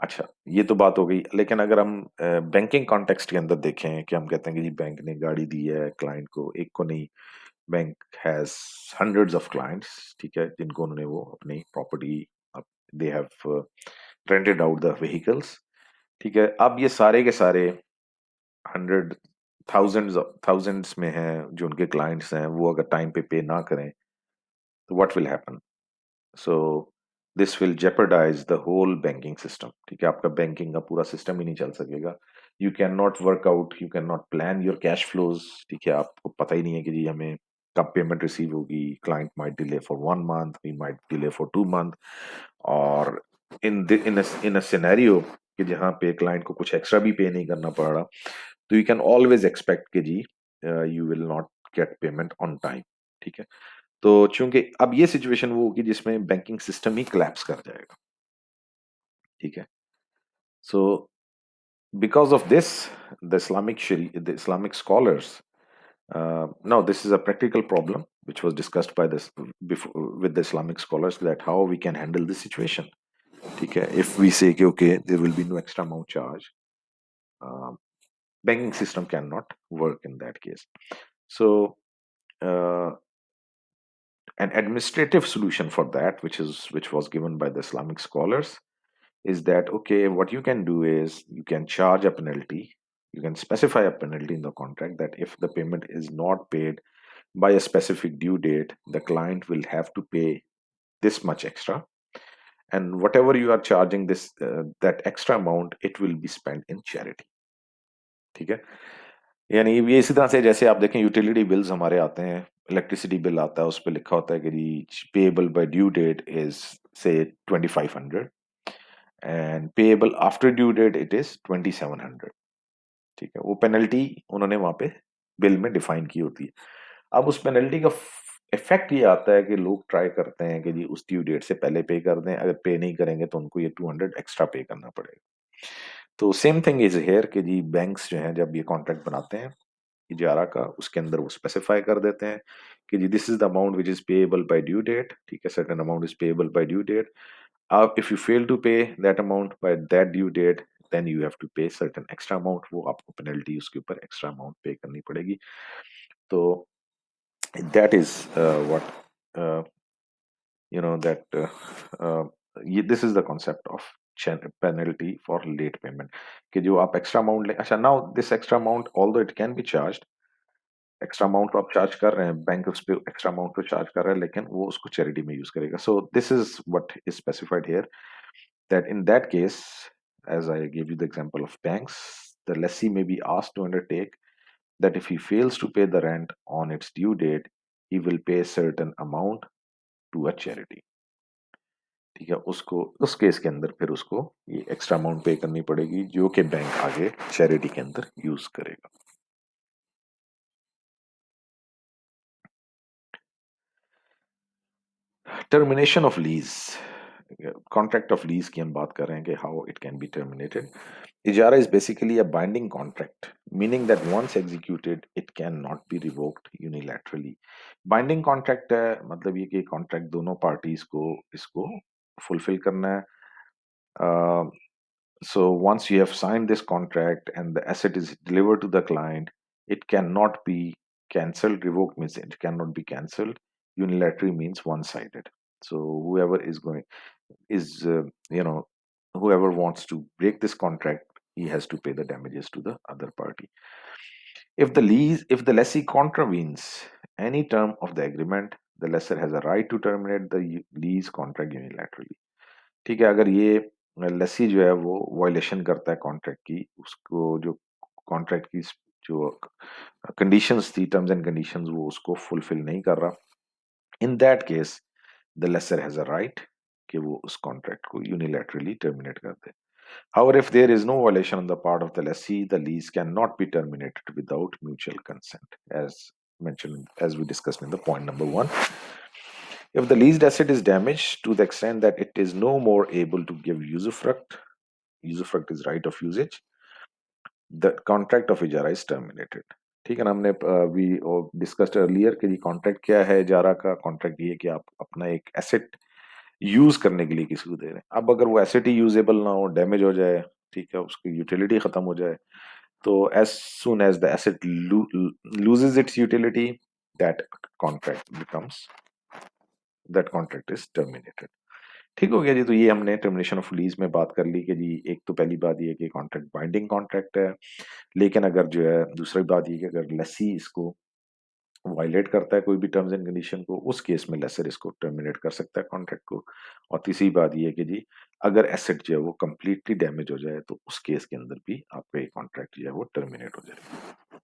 अच्छा, ये तो बात हो गई. लेकिन अगर हम बैंकिंग कॉन्टेक्स्ट के अंदर देखें कि हम कहते हैं कि जी बैंक ने गाड़ी दी है क्लाइंट को, एक को नहीं, bank has hundreds of clients, ठीक है, जिनको उन्होंने वो अपनी property, they have rented out the vehicles. ठीक है, अब ये सारे के सारे हंड्रेड थाउजेंड्स में हैं जो उनके क्लाइंट्स हैं, वो अगर टाइम पे ना करें तो what will happen? So this will jeopardize the whole banking system. ठीक है, आपका बैंकिंग का पूरा सिस्टम ही नहीं चल सकेगा. You can not work out, you can not plan your cash flows. ठीक है, आपको पता ही नहीं है कि जी हमें कब पेमेंट रिसीव होगी. Client might delay for 1 month, we might delay for 2 month. और इन अ सिनेरियो कि जहाँ पे क्लाइंट को कुछ एक्स्ट्रा भी पे नहीं करना पड़ रहा, तो यू कैन ऑलवेज एक्सपेक्ट कि जी you will not get payment on time. ठीक है, तो चूंकि अब ये सिचुएशन वो होगी जिसमें बैंकिंग सिस्टम ही collapse कर जाएगा. ठीक है, so because of this the Islamic scholars, now this is a practical problem which was discussed by this before with the Islamic scholars, that how we can handle this situation. ठीक है, if we say कि okay there will be no extra amount charge, uh, banking system cannot work in that case. So uh, an administrative solution for that, which was given by the Islamic scholars, is that okay, what you can do is you can charge a penalty. You can specify a penalty in the contract that if the payment is not paid by a specific due date, the client will have to pay this much extra, and whatever you are charging this that extra amount, it will be spent in charity. ठीक है, यानी ये इसी तरह से जैसे आप देखें यूटिलिटी बिल्स हमारे आते हैं, इलेक्ट्रिसिटी बिल आता है, उस पर लिखा होता है कि जी payable by due date is say 2500 and payable after due date it is 2700। ठीक है, वो पेनल्टी उन्होंने वहां पे बिल में डिफाइन की होती है। अब उस पेनल्टी का इफेक्ट ये आता है कि लोग ट्राई करते हैं कि जी उस ड्यू डेट से पहले पे कर दें, अगर पे नहीं करेंगे तो उनको ये 200 एक्स्ट्रा पे करना पड़ेगा। तो सेम थिंग इज हेयर कि जी बैंक्स जो हैं जब ये कॉन्ट्रैक्ट बनाते हैं इजारा का, उसके अंदर वो स्पेसिफाई कर देते हैं कि जी this is the amount which is payable by due date. ठीक है, certain amount is payable by due date. अब if you fail to pay that amount by that due date then you have to pay certain extra amount, वो आपको penalty उसके ऊपर extra amount पे करनी पड़ेगी। तो that is what that this is the concept of penalty for late payment कि जो आप एक्स्ट्रा अमाउंट ले, अच्छा now this extra amount although it can B charged, extra amount तो आप चार्ज कर रहे हैं, बैंक उस पे एक्स्ट्रा अमाउंट पे चार्ज कर रहा है, लेकिन वो उसको चैरिटी में यूज करेगा। So this is what is specified here that in that case, as I gave you the example of banks, the lessee may be asked to undertake that if he fails to pay the rent on its due date, he will pay a certain amount to a charity। ठीक है, उसको उस case के अंदर फिर उसको ये extra amount पे करनी पड़ेगी जो कि बैंक आगे चैरिटी के अंदर यूज करेगा। Termination of lease, contract of lease की हम बात कर रहे हैं कि how it can be terminated. इजारा is basically a binding contract meaning that once executed it can not be revoked unilaterally. Binding contract है मतलब ये कि कॉन्ट्रैक्ट दोनों पार्टीज को इसको फुलफिल करना है। So once you have signed this contract and the asset is delivered to the client, it cannot be cancelled. Revoked means it cannot be cancelled. Unilateral means one-sided. So whoever is going is whoever wants to break this contract, he has to pay the damages to the other party. If the lessee contravenes any term of the agreement, the lessor has a right to terminate the lease contract unilaterally. ठीक है, अगर ये लस्सी जो है वो violation करता है contract की, उसको जो कॉन्ट्रैक्ट की जो कंडीशंस थी, टर्म्स एंड कंडीशंस, वो उसको फुलफिल नहीं कर रहा, in that case the lessor has a right कि वो उस कॉन्ट्रैक्ट को यूनिलैटरली टर्मिनेट कर दे। However, if there is no violation on the part of the lessee, the lease cannot be terminated without mutual consent, as mentioned, as we discussed in the point number one. If the leased asset is damaged to the extent that it is no more able to give usufruct is right of usage, the contract of ijara is terminated। ठीक है ना, हमने we discussed earlier कि contract क्या है इजारा का। Contract ये है कि आप अपना एक एसेट यूज करने के लिए किसी को दे रहे हैं। अब अगर वो एसेट ही यूजेबल ना हो, डैमेज हो जाए, ठीक है, उसकी यूटिलिटी खत्म हो जाए, तो as soon as the asset loses its utility, that contract becomes that contract is terminated. ठीक हो गया जी। तो ये हमने टर्मिनेशन ऑफ लीज में बात कर ली कि जी एक तो पहली बात ये कि कॉन्ट्रैक्ट बाइंडिंग कॉन्ट्रैक्ट है, लेकिन अगर जो है दूसरी बात ये कि अगर लेसी इसको वायलेट करता है कोई भी टर्म्स एंड कंडीशन को, उस केस में लेसर इसको टर्मिनेट कर सकता है कॉन्ट्रैक्ट को। और तीसरी बात ये है कि जी अगर एसेट जो है वो कंप्लीटली डैमेज हो जाए तो उस केस के अंदर भी आपका ये कॉन्ट्रैक्ट जो है वो टर्मिनेट हो जाएगा।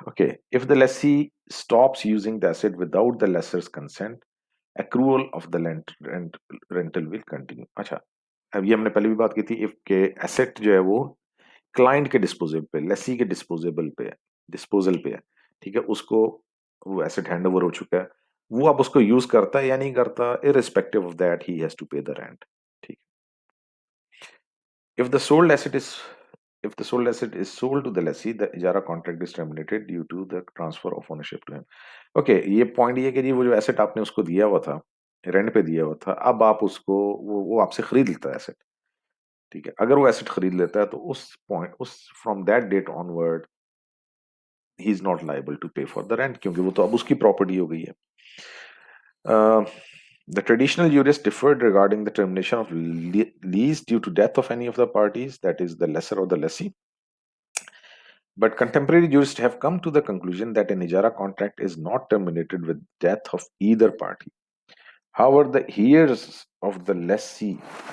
Okay, if the lessee stops using the asset without the lessor's consent, accrual of the rental will continue। अच्छा, अब ये हमने पहले भी बात की थी, इफ के एसेट जो है वो क्लाइंट के डिस्पोजल पे, लेसी के डिस्पोजल पे है, ठीक है, उसको वो एसेट हैंड ओवर हो चुका है, वो अब उसको यूज करता है या नहीं करता, irrespective of that he has to pay the rent. ठीक। If the sold asset is if the sold asset is sold to the lessee, the ijara contract is terminated due to the transfer of ownership to him। Okay, ये point ये कि जी वो जो asset आपने उसको दिया हुआ था, रेंट पे दिया हुआ था, अब आप उसको वो आपसे खरीद लेता है एसेट। ठीक है, अगर वो एसेट खरीद लेता है तो उस पॉइंट उस from that date onward he is not liable to pay for the rent, क्योंकि वो तो अब उसकी प्रॉपर्टी हो गई है। The traditional jurists differed regarding the termination of lease due to death of any of the parties, that is, the lessor or the lessee. But contemporary jurists have come to the conclusion that an ijara contract is not terminated with death of either party. However, the heirs of the lessee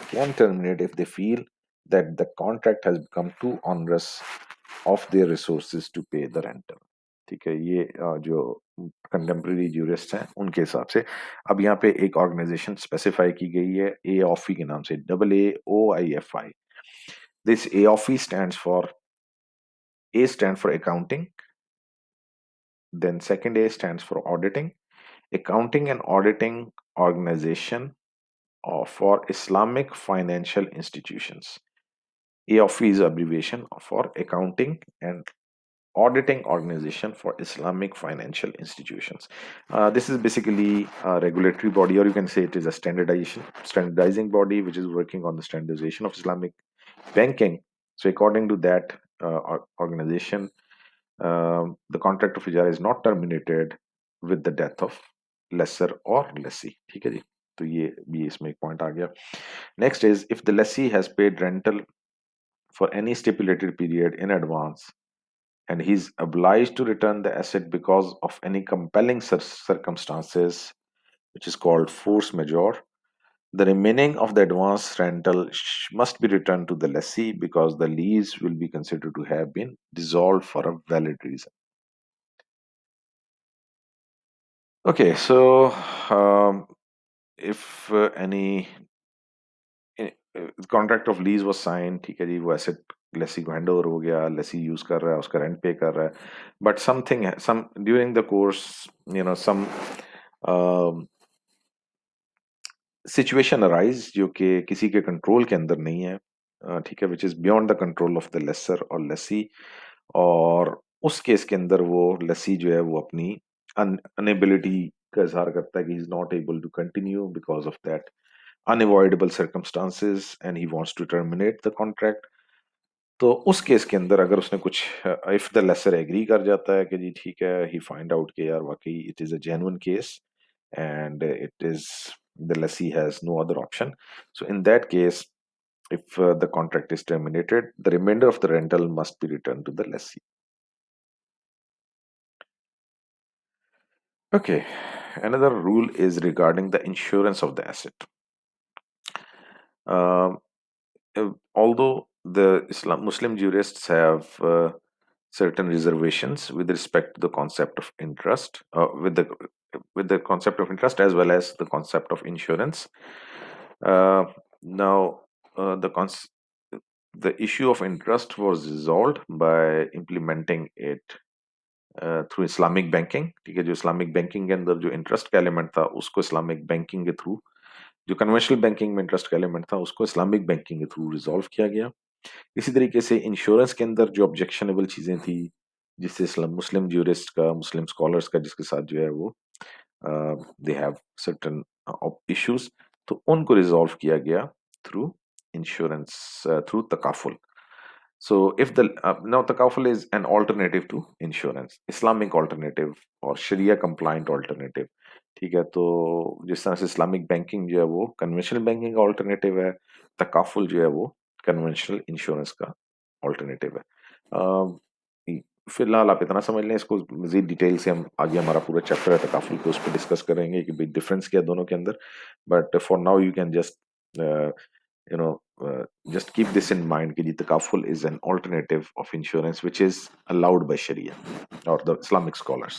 can terminate if they feel that the contract has become too onerous of their resources to pay the rental. ठीक है, ये जो contemporary jurist हैं उनके हिसाब से। अब यहाँ पे एक ऑर्गेनाइजेशन स्पेसिफाई की गई है ए ऑफी के नाम से, AAOIFI। दिस ए ऑफी stands for, A stands for accounting, then second A stands for auditing. Accounting and auditing organization for Islamic financial institutions. AOFI is abbreviation for accounting and auditing organization for Islamic financial institutions. This is basically a regulatory body, or you can say it is a standardizing body which is working on the standardization of Islamic banking. So according to that organization, the contract of इजारा is not terminated with the death of lesser or lessee. ठीक है जी, तो ये भी इसमें एक point आ गया। Next is if the lessee has paid rental for any stipulated period in advance and he's obliged to return the asset because of any compelling circumstances, which is called force majeure, the remaining of the advance rental must be returned to the lessee because the lease will be considered to have been dissolved for a valid reason. Okay, so if any contract of lease was sign, ठीक है जी, वो asset Lesi को hand over हो गया, Lesi use कर रहा है, उसका रेंट पे कर रहा है, बट समथिंग है, some during the course, you know, some situation arise जो कि किसी के कंट्रोल के अंदर नहीं है, ठीक है, which is beyond the control of the lessor और लेसी, और उस केस के अंदर वो लेसी जो है वो अपनी अनएबिलिटी का इजहार करता है कि he is not able to continue because of that unavoidable circumstances and he wants to terminate the contract। तो उस केस के अंदर अगर उसने कुछ, इफ द लेसर एग्री कर जाता है कि जी ठीक है, ही फाइंड आउट कि यार वाकई it is a genuine case and it is the lessee has no other option, so in that case if the contract is terminated, the remainder of the rental must be returned to the lessee. Okay, another rule is regarding the insurance of the asset. Um, although the Muslim jurists have certain reservations with respect to the concept of interest, with the concept of interest as well as the concept of insurance. Now, the issue of interest was resolved by implementing it through Islamic banking. ठीक है, जो Islamic banking के अंदर जो interest का element था उसको Islamic banking के थ्रू, जो कन्वेंशनल बैंकिंग में इंटरेस्ट का एलिमेंट था उसको इस्लामिक बैंकिंग के थ्रू रिजॉल्व किया गया। इसी तरीके से इंश्योरेंस के अंदर जो ऑब्जेक्शनेबल चीजें थी, जिससे मुस्लिम ज्यूरिस्ट का, मुस्लिम स्कॉलर्स का जिसके साथ जो है वो दे हैव सर्टेन इश्यूज, तो उनको रिजॉल्व किया गया through insurance, through takaful. So if the now takaful is an alternative to insurance, Islamic alternative और Sharia compliant alternative। ठीक है, तो जिस तरह से इस्लामिक बैंकिंग जो है वो कन्वेंशनल बैंकिंग का ऑल्टरनेटिव है, तकाफुल जो है वो कन्वेंशनल इंश्योरेंस का ऑल्टरनेटिव है। फिलहाल आप इतना समझ लें, इसको मजीद डिटेल से हम आगे, हमारा पूरा चैप्टर है तकाफुल पे, उस पर डिस्कस करेंगे कि भाई डिफरेंस क्या है दोनों के अंदर, but for now you can just you know just keep this in mind कि takaful is an alternative of insurance which is allowed by Sharia or the Islamic scholars.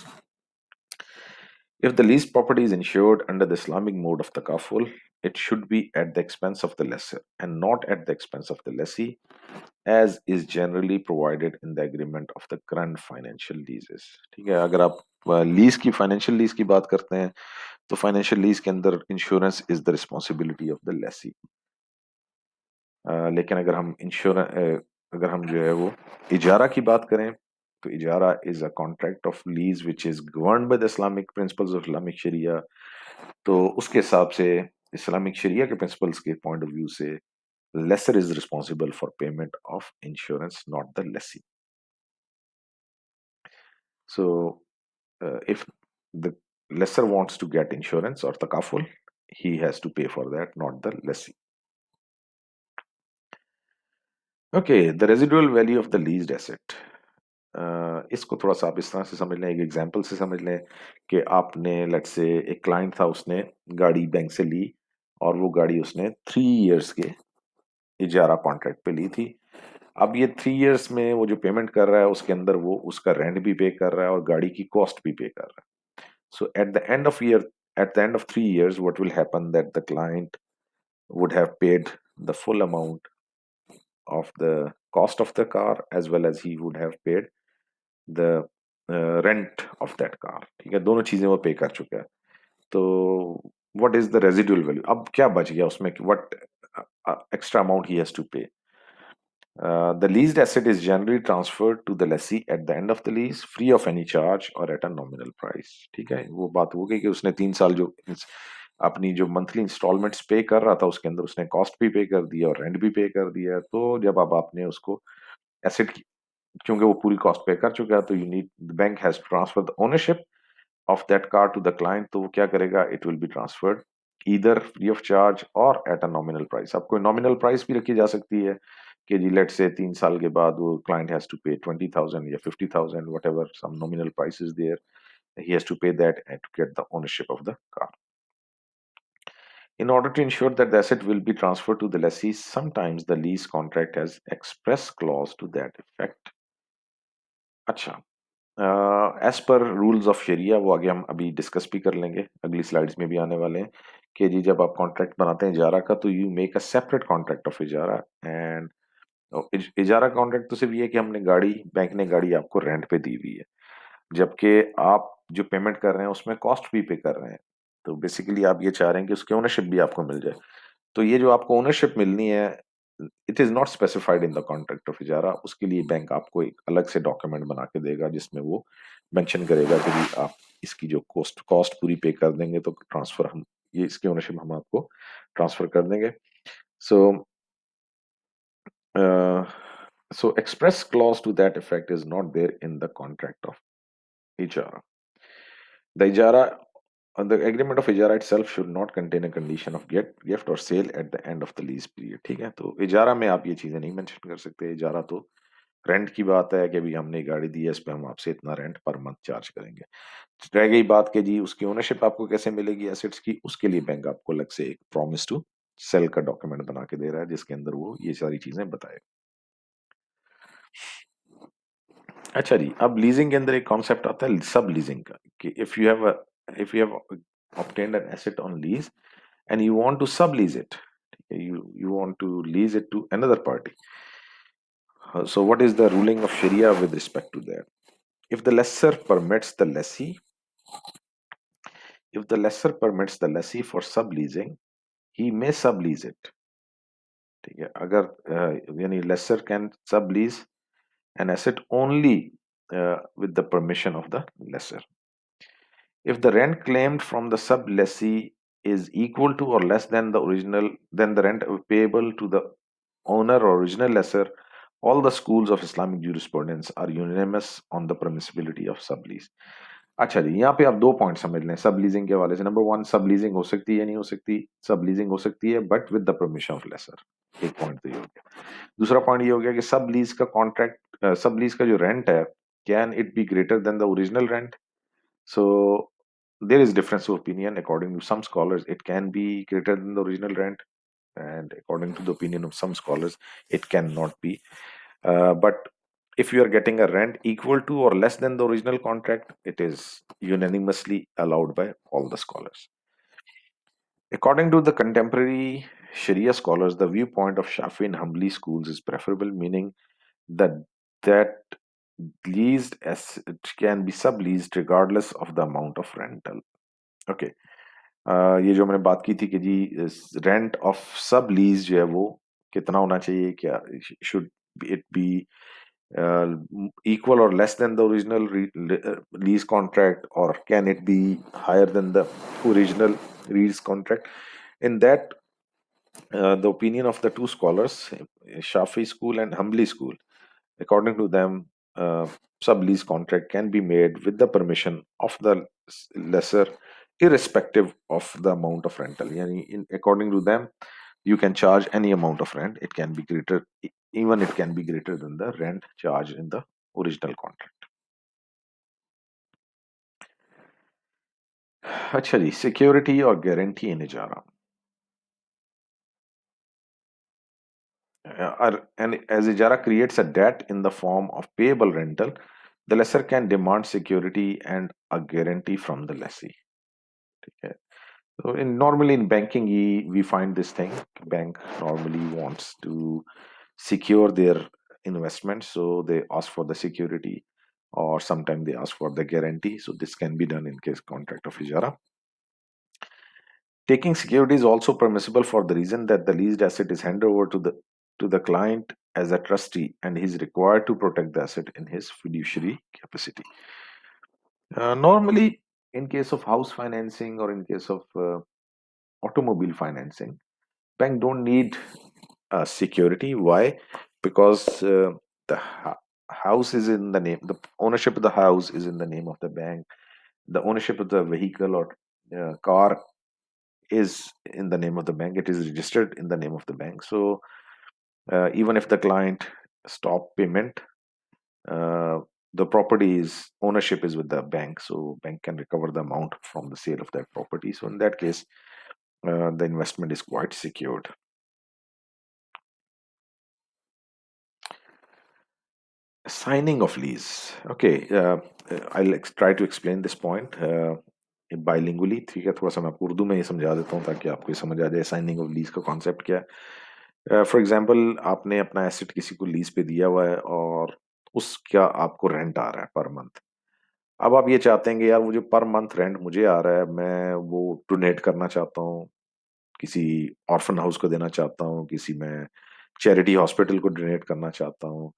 If the leased property is insured under the Islamic mode of takaful, it should be at the expense of the lessor and not at the expense of the lessee, as is generally provided in the agreement of the current financial leases। ठीक है, अगर आप lease की, financial lease की बात करते हैं, तो फाइनेंशियल लीज के अंदर insurance is the responsibility of the Lesi. लेकिन अगर हम अगर हम जो है वो इजारा की बात करें, तो इजारा is a contract of lease which is governed by the Islamic principles of Islamic शरिया। तो उसके हिसाब से इस्लामिक शरिया के प्रिंसिपल्स के पॉइंट ऑफ व्यू से lessor is responsible for payment of insurance, not the lessee. So if the lesser wants to get insurance or takaful, he has to pay for that, not the lessee. Okay, the residual value of the leased asset. इसको थोड़ा सा आप इस तरह से समझ लें, एक एग्जांपल से समझ लें कि आपने, लेट्स से एक क्लाइंट था, उसने गाड़ी बैंक से ली और वो गाड़ी उसने 3 इयर्स के इजारा कॉन्ट्रैक्ट पे ली थी। अब ये 3 इयर्स में वो जो पेमेंट कर रहा है उसके अंदर वो उसका रेंट भी पे कर रहा है और गाड़ी की कॉस्ट भी पे कर रहा है। So at the end of 3 years, what will happen that the client would have paid the full amount of the cost of the car as well as he would have paid the rent of that car। ठीक है, दोनों चीजें वो पे कर चुका है। तो what is the residual value? अब क्या बच गया उसमें? What extra amount he has to pay? The leased asset is generally transferred to the lessee at the end of the lease, free of any charge or at a nominal price। ठीक है, वो बात हो गई कि उसने 3 साल जो अपनी जो मंथली इंस्टॉलमेंट्स पे कर रहा था उसके अंदर उसने कॉस्ट भी पे कर दिया और रेंट भी पे कर दिया। तो जब अब आपने उसको एसेट की, क्योंकि वो पूरी कॉस्ट पे कर चुका है, तो you need the bank has transfer the ownership of that car to the client. तो वो क्या करेगा? It will be transferred either free of charge और एट अ नॉमिनल प्राइस। आपको नॉमिनल प्राइस भी रखी जा सकती है कि जी लेट से 3 साल के बाद वो क्लाइंट हैज टू पे 20,000 या 50,000, whatever some nominal price is there, he has to pay that and to get the ownership of the car। In order to ensure that the asset will be transferred to the lessee, sometimes the lease contract has express clause to that effect। अच्छा, as per rules of शरिया, वो आगे हम अभी discuss भी कर लेंगे, अगली slides में भी आने वाले हैं कि जी जब आप कॉन्ट्रैक्ट बनाते हैं इजारा का तो you make a separate contract of इजारा। एंड इजारा कॉन्ट्रैक्ट तो सिर्फ ये है कि हमने गाड़ी, बैंक ने गाड़ी आपको रेंट पे दी हुई है, जबकि आप जो पेमेंट कर रहे हैं उसमें कॉस्ट भी पे कर रहे हैं। तो बेसिकली आप ये चाह रहे हैं कि उसकी ओनरशिप भी आपको मिल जाए। तो ये जो आपको ओनरशिप मिलनी है, it is not specified in the contract of इजारा। उसके लिए बैंक आपको एक अलग से डॉक्यूमेंट बना के देगा जिसमें वो मेंशन करेगा कि जी आप इसकी जो कॉस्ट कॉस्ट पूरी पे कर देंगे तो ट्रांसफर हम, ये इसकी ओनरशिप हम आपको ट्रांसफर कर देंगे। सो so express clause to that effect is not there in the contract of ijara। The ijara, the agreement of ijara itself should not contain a condition of gift or sale at the end of the lease period। ठीक है, तो इजारा में आप ये चीजें नहीं mention कर सकते। इजारा तो रेंट की बात है कि अभी हमने गाड़ी दी है, इस पे हम आपसे इतना रेंट पर मंथ चार्ज करेंगे। रह गई बात कि जी उसकी ओनरशिप आपको कैसे मिलेगी एसेट्स की, उसके लिए बैंक आपको अलग से एक प्रॉमिस टू सेल का डॉक्यूमेंट बना के दे रहा है जिसके अंदर वो ये सारी चीजें बताए। अच्छा जी, अब लीजिंग के अंदर एक कॉन्सेप्ट आता है सब लीजिंग का कि if you have obtained an asset on lease and you want to sublease it, you want to lease it to another party। So what is the ruling of sharia with respect to that? if the lessor permits the lessee if the lessor permits the lessee for subleasing, he may sublease it। ठीक है, अगर यानी lessor can sublease an asset only with the permission of the lessor। If the rent claimed from the sublessee is equal to or less than the original, then the rent payable to the owner or original lessor, all the schools of Islamic jurisprudence are unanimous on the permissibility of sublease। अच्छा जी, यहाँ पे आप दो point समझ लें सब leasing के हवाले से। नंबर वन, सब लीजिंग हो सकती है या नहीं हो सकती? सब लीजिंग हो सकती है but with the permission of lessor. एक पॉइंट तो ये हो गया। दूसरा पॉइंट ये हो गया कि सब लीज का कॉन्ट्रैक्ट, सब लीज का जो रेंट है, can it be greater than the original rent? So there is difference of opinion. According to some scholars, it can be greater than the original rent, and according to the opinion of some scholars, it cannot be। But if you are getting a rent equal to or less than the original contract, it is unanimously allowed by all the scholars। According to the contemporary Sharia scholars, the viewpoint of Shafi and Hanbali schools is preferable, meaning that leased asset can be subleased regardless of the amount of rental। Okay, ये जो मैंने बात की थी कि जी rent of सब lease जो है वो कितना होना चाहिए, क्या should it be equal or less than the original lease contract, or can it be higher than the original lease contract? In that, the opinion of the two scholars, Shafi school and Hanbali school, according to them, sublease contract can be made with the permission of the lessor, irrespective of the amount of rental। Yani according to them, you can charge any amount of rent. It can be greater, even it can be greater than the rent charged in the original contract। अच्छा जी, security और guarantee in इजारा। And as Ijara creates a debt in the form of payable rental, the lessor can demand security and a guarantee from the lessee. Okay. So normally in banking, we find this thing. Bank normally wants to secure their investment, so they ask for the security, or sometimes they ask for the guarantee. So this can be done in case contract of Ijara. Taking security is also permissible for the reason that the leased asset is handed over to the client as a trustee, and he is required to protect the asset in his fiduciary capacity. Normally, in case of house financing or in case of automobile financing, bank don't need security. Why? Because the house is in the name, the ownership of the house is in the name of the bank. The ownership of the vehicle or car is in the name of the bank. It is registered in the name of the bank. So even if the client stop payment, uh, the property's ownership is with the bank. So bank can recover the amount from the sale of that property. So in that case, the investment is quite secured. Signing of lease. Okay, I'll try to explain this point bilingually. ठीक है, थोड़ा सा मैं आपको उर्दू में ही समझा देता हूँ ताकि आपको ये समझ आ जाए साइनिंग ऑफ लीज का कॉन्सेप्ट क्या है। फॉर एग्जांपल, आपने अपना एसेट किसी को लीज पे दिया हुआ है और उसका आपको रेंट आ रहा है पर मंथ। अब आप ये चाहते हैं कि यार वो जो पर मंथ रेंट मुझे आ रहा है, मैं वो डोनेट करना चाहता हूँ, किसी ऑर्फन हाउस को देना चाहता हूँ, किसी मैं चैरिटी हॉस्पिटल को डोनेट करना चाहता हूँ,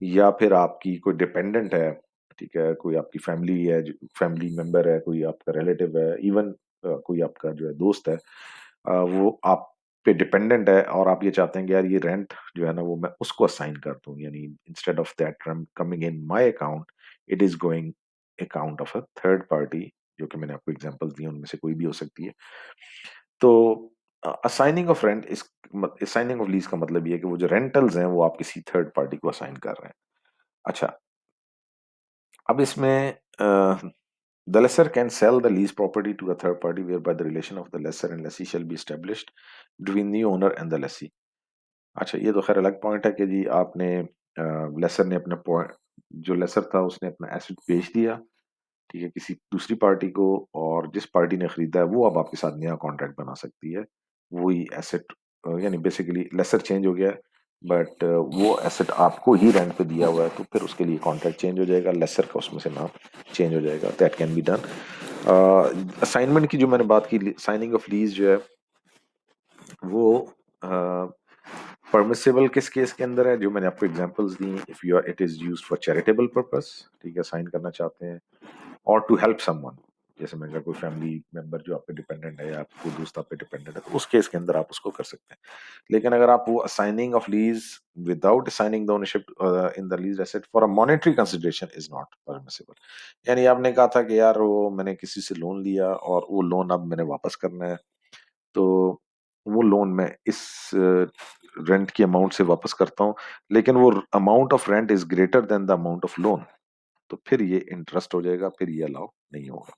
या फिर आपकी कोई डिपेंडेंट है, ठीक है, कोई आपकी फैमिली है, फैमिली मेंबर है, कोई आपका रिलेटिव है, इवन कोई आपका जो है दोस्त है, वो आप पे डिपेंडेंट है और आप ये चाहते हैं कि यार ये रेंट जो है ना वो मैं उसको असाइन कर दूं, यानी instead of that coming in my account, it is going account of a third party, जो कि मैंने आपको एग्जांपल्स दिए उनमें से कोई भी हो सकती है। तो असाइनिंग ऑफ रेंट इस असाइनिंग ऑफ लीज का मतलब ये है कि वो जो रेंटल्स हैं वो आप किसी थर्ड पार्टी को असाइन कर रहे हैं। अच्छा, अब इसमें the lessor can sell the lease property to a third party whereby the relation of the lessor and lessee shall be established between the owner and the lessee. अच्छा, ये तो खैर अलग पॉइंट है कि जी आपने लेसर ने अपना पॉइंट, जो लेसर था उसने अपना एसेट बेच दिया, ठीक है, किसी दूसरी पार्टी को, और जिस पार्टी ने खरीदा है वो अब आपके साथ नया कॉन्ट्रैक्ट बना सकती है वही एसेट, यानी बेसिकली लेसर चेंज हो गया है, बट वो एसेट आपको ही रेंट पे दिया हुआ है, तो फिर उसके लिए कॉन्ट्रैक्ट चेंज हो जाएगा, लेसर का उसमें से नाम चेंज हो जाएगा। That can be done. Assignment की जो मैंने बात की, साइनिंग ऑफ लीज जो है वो परमिसेबल किस केस के अंदर है, जो मैंने आपको एग्जांपल्स दी, if you are it is used for charitable purpose, ठीक है, साइन करना चाहते हैं, और टू हेल्प समवन, जैसे मैंने कहा कोई फैमिली मेंबर जो आप पे डिपेंडेंट है या कोई दोस्त आप पे डिपेंडेंट है, तो उस केस के अंदर आप उसको कर सकते हैं। लेकिन अगर आप वो assigning of lease without assigning the ownership in the lease asset for a monetary consideration is not permissible, यानी आपने कहा था कि यार वो मैंने किसी से लोन लिया और वो लोन अब मैंने वापस करना है, तो वो लोन मैं इस रेंट की अमाउंट से वापस करता हूँ, लेकिन वो amount of rent is greater than the amount of loan, तो फिर ये इंटरेस्ट हो जाएगा, फिर ये अलाउ नहीं होगा।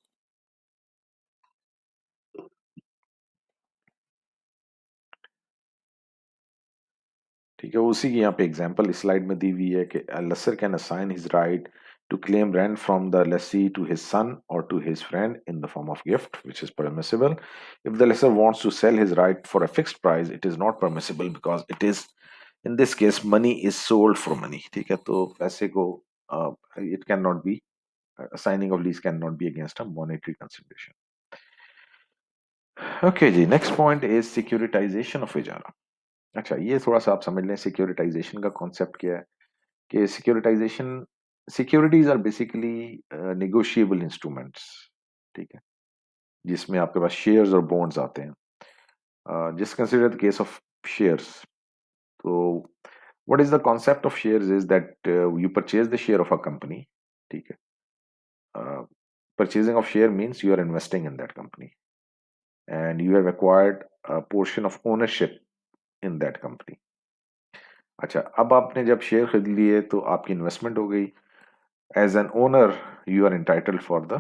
ठीक है, उसी की यहाँ पे एग्जांपल इस स्लाइड में दी हुई है कि a lessor can assign his right to claim rent from the lessee to his son or to his friend in the form of gift, which is permissible. If the lessor wants to sell his right for a fixed price, it is not permissible because it is, in this case, money is sold for money। ठीक है, तो पैसे को it cannot be, assigning of lease cannot be against a monetary consideration। Okay ji, next point is securitization of इजारा। अच्छा, ये थोड़ा सा आप समझ लें सिक्योरिटाइजेशन का कॉन्सेप्ट क्या है। कि securitization, securities are basically negotiable instruments, ठीक है, जिसमें आपके पास शेयर्स और बॉन्ड्स आते हैं। Just consider the case of shares. तो what is the concept of shares is that you purchase the share of a company, ठीक है। Purchasing of share means you are investing in that company and you have acquired a portion of ownership in that company. अच्छा, अब आपने जब share खरीद लिए तो आपकी इन्वेस्टमेंट हो गई। As an owner, you are entitled for the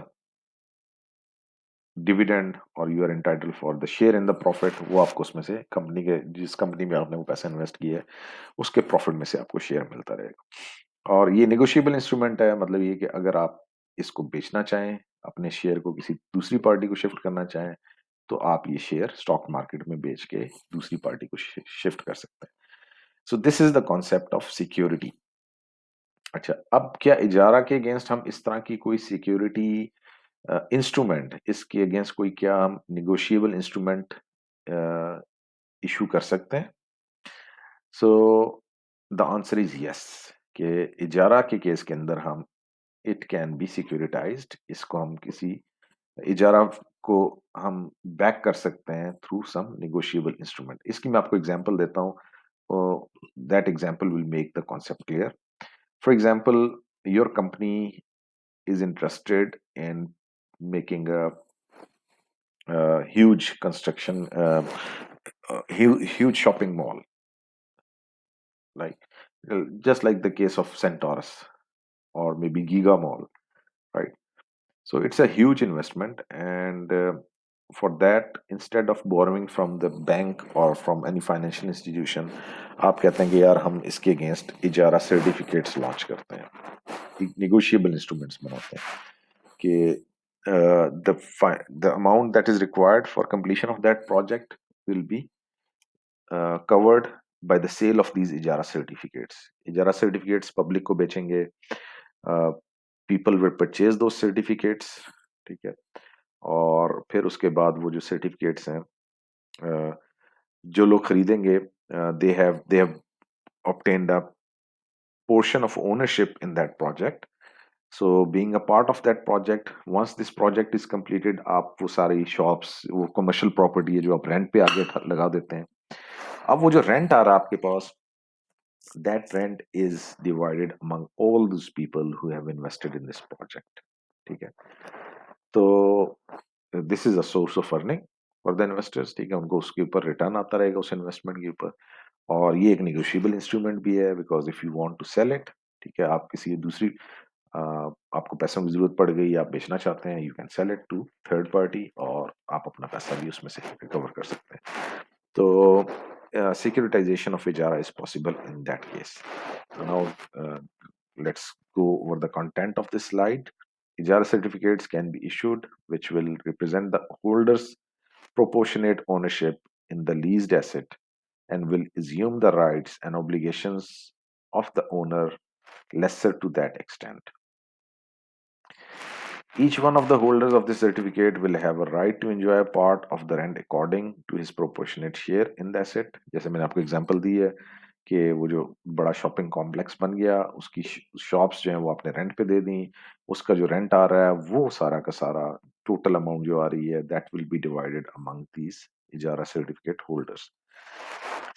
dividend और you are entitled for the share in the profit, वो आपको उसमें से कंपनी के, जिस कंपनी में आपने वो पैसा इन्वेस्ट किया है उसके प्रॉफिट में से आपको शेयर मिलता रहेगा। और ये नेगोशिएबल इंस्ट्रूमेंट है, मतलब ये कि अगर आप इसको बेचना चाहें, अपने शेयर को किसी दूसरी पार्टी को शिफ्ट करना चाहें, तो आप ये शेयर स्टॉक मार्केट में बेच के दूसरी पार्टी को शिफ्ट कर सकते हैं। So this is the concept of security. अच्छा, अब क्या इजारा के अगेंस्ट हम इस तरह की कोई सिक्योरिटी इंस्ट्रूमेंट, इसके अगेंस्ट कोई क्या हम निगोशिएबल इंस्ट्रूमेंट इशू कर सकते हैं? So the answer is yes, कि इजारा के केस के अंदर हम, इट कैन बी सिक्योरिटाइज्ड, इसको हम किसी इजारा को हम बैक कर सकते हैं थ्रू सम निगोशिएबल इंस्ट्रूमेंट। इसकी मैं आपको एग्जांपल देता हूँ, that example will make the concept clear. For example, your company is interested in making a huge construction, huge shopping mall, like just like the case of Centaurus or maybe Giga Mall, right? So it's a huge investment, and for that, instead of borrowing from the bank or from any financial institution, आप कहते हैं कि यार हम इसके against इजारा certificates launch करते हैं, negotiable instruments बनाते हैं कि the amount that is required for completion of that project will be covered by the sale of these इजारा certificates. इजारा certificates public को बेचेंगे, people will purchase those certificates, ठीक है। और फिर उसके बाद वो जो certificates हैं, जो लोग खरीदेंगे, they have obtained a portion of ownership in that project. So being a part of that project, once this project is completed, आप वो सारी shops, वो commercial property है जो आप rent पे आगे लगा देते हैं, अब वो जो rent आ रहा है आपके पास, that rent is divided among all those people who have invested in this project, ठीक है। तो this is a source of earning for the investors, ठीक है, उनको उसके ऊपर रिटर्न आता रहेगा उस इन्वेस्टमेंट के ऊपर। और ये एक निगोशिएबल इंस्ट्रूमेंट भी है, because if you want to sell it, ठीक है, आप किसी दूसरी आपको पैसों की जरूरत पड़ गई, आप बेचना चाहते हैं, you can sell it to third party और आप अपना पैसा भी उसमें से रिकवर कर सकते हैं। तो सिक्योरिटाइजेशन ऑफ इजारा is possible in that case. Now let's go over the content of this slide. Ijara certificates can be issued which will represent the holder's proportionate ownership in the leased asset and will assume the rights and obligations of the owner lesser to that extent. Each one of the holders of this certificate will have a right to enjoy a part of the rent according to his proportionate share in the asset. जैसे मैंने आपको example दी है कि वो जो बड़ा shopping complex बन गया, उसकी शॉप्स जो हैं वो आपने रेंट पे दे दी, उसका जो रेंट आ रहा है वो सारा का सारा टोटल अमाउंट जो आ रही है, that will be divided among these इजारा certificate holders.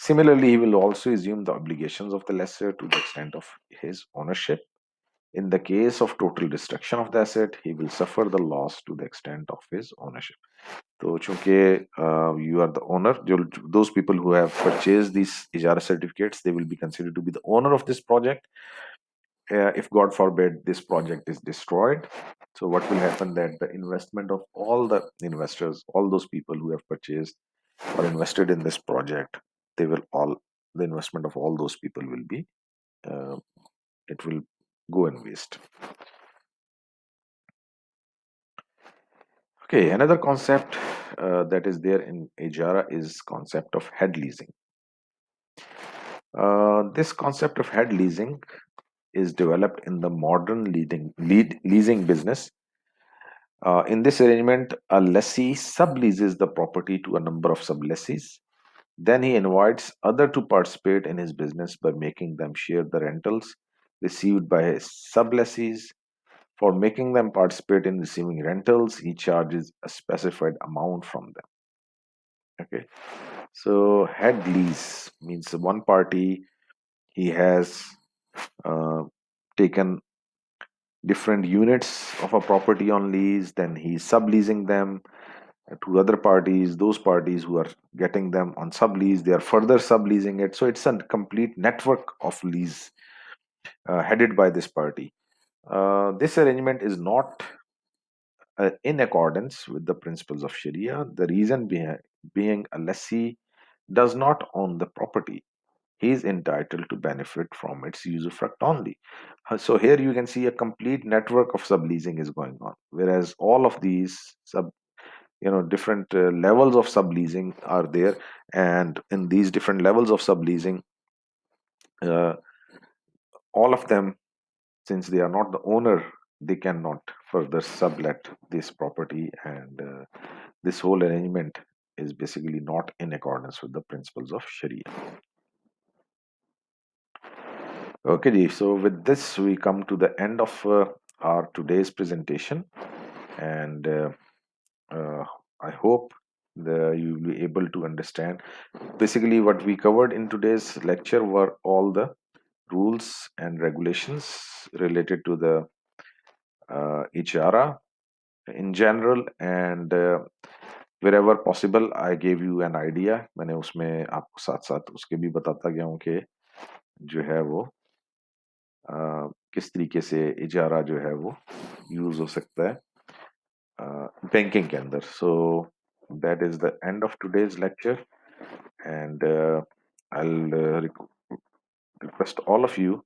Similarly, he will also assume the obligations of the lessor to the extent of his ownership. In the case of total destruction of the asset, he will suffer the loss to the extent of his ownership. तो चूंकि you are the owner, those people who have purchased these ijara certificates, they will be considered to be the owner of this project. If God forbid this project is destroyed, so what will happen, that the investment of all the investors, all those people who have purchased or invested in this project, they will all, the investment of all those people will be, uh, it will go in waste. Okay, another concept that is there in Ijara is concept of head leasing. This concept of head leasing is developed in the modern leasing business. In this arrangement, a lessee subleases the property to a number of sublessees. Then he invites other to participate in his business by making them share the rentals received by his sublessees. For making them participate in receiving rentals, he charges a specified amount from them. Okay, so head lease means one party, he has uh, taken different units of a property on lease, then he's subleasing them to other parties. Those parties who are getting them on sublease, they are further subleasing it. So it's a complete network of lease headed by this party. This arrangement is not in accordance with the principles of Sharia. The reason being a lessee does not own the property. He is entitled to benefit from its usufruct only. So here you can see a complete network of subleasing is going on, whereas all of these different levels of subleasing are there, and in these different levels of subleasing, uh, all of them, since they are not the owner, they cannot further sublet this property, and this whole arrangement is basically not in accordance with the principles of Sharia. Okay, Ji, so with this, we come to the end of our today's presentation, and uh, I hope you'll be able to understand. Basically, what we covered in today's lecture were all the rules and regulations related to the Ijarah in general, and wherever possible I gave you an idea. मैंने उसमें आपको साथ साथ उसके भी बताता गया हूँ कि जो है वो किस तरीके से इजारा जो है वो यूज हो सकता है बैंकिंग के अंदर. So that is the end of today's lecture, and I'll request all of you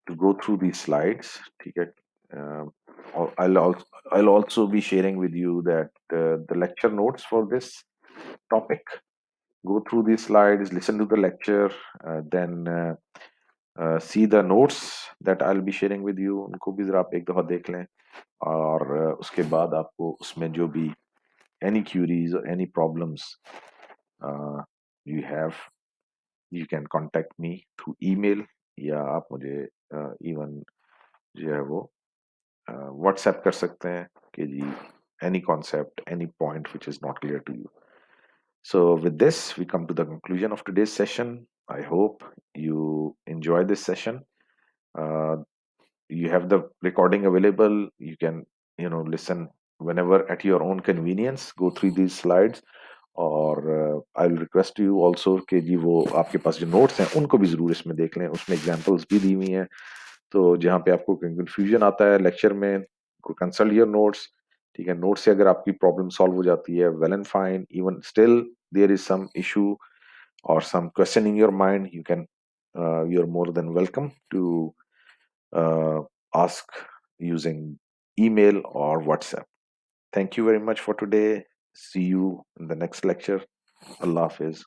to go through these slides. ठीक है. I'll also be sharing with you that the lecture notes for this topic. Go through these slides, listen to the lecture, then see the notes that I'll be sharing with you. उनको भी जरा आप एक दफा देख लें, और उसके बाद आपको उसमें जो भी any queries or any problems uh, you have, you can contact me through email, या आप मुझे even जो है वो व्हाट्सएप कर सकते हैं कि जी any concept, any point which is not clear to you. So with this, we come to the conclusion of today's session. I hope you enjoy this session. Uh, you have the recording available. You can listen whenever at your own convenience. Go through these slides, और I will request you also कि जी वो आपके पास जो notes हैं उनको भी ज़रूर इसमें देख लें. उसमें एग्जांपल्स भी दी हुई हैं, तो जहाँ पे आपको कंफ्यूजन आता है लेक्चर में, कंसल्ट योर नोट्स. ठीक है, नोट से अगर आपकी प्रॉब्लम सॉल्व हो जाती है, well and fine. Even still there is some issue or some question in your mind, you're more than welcome to uh, ask using email or WhatsApp. Thank you very much for today. See you in the next lecture. Allah Hafiz.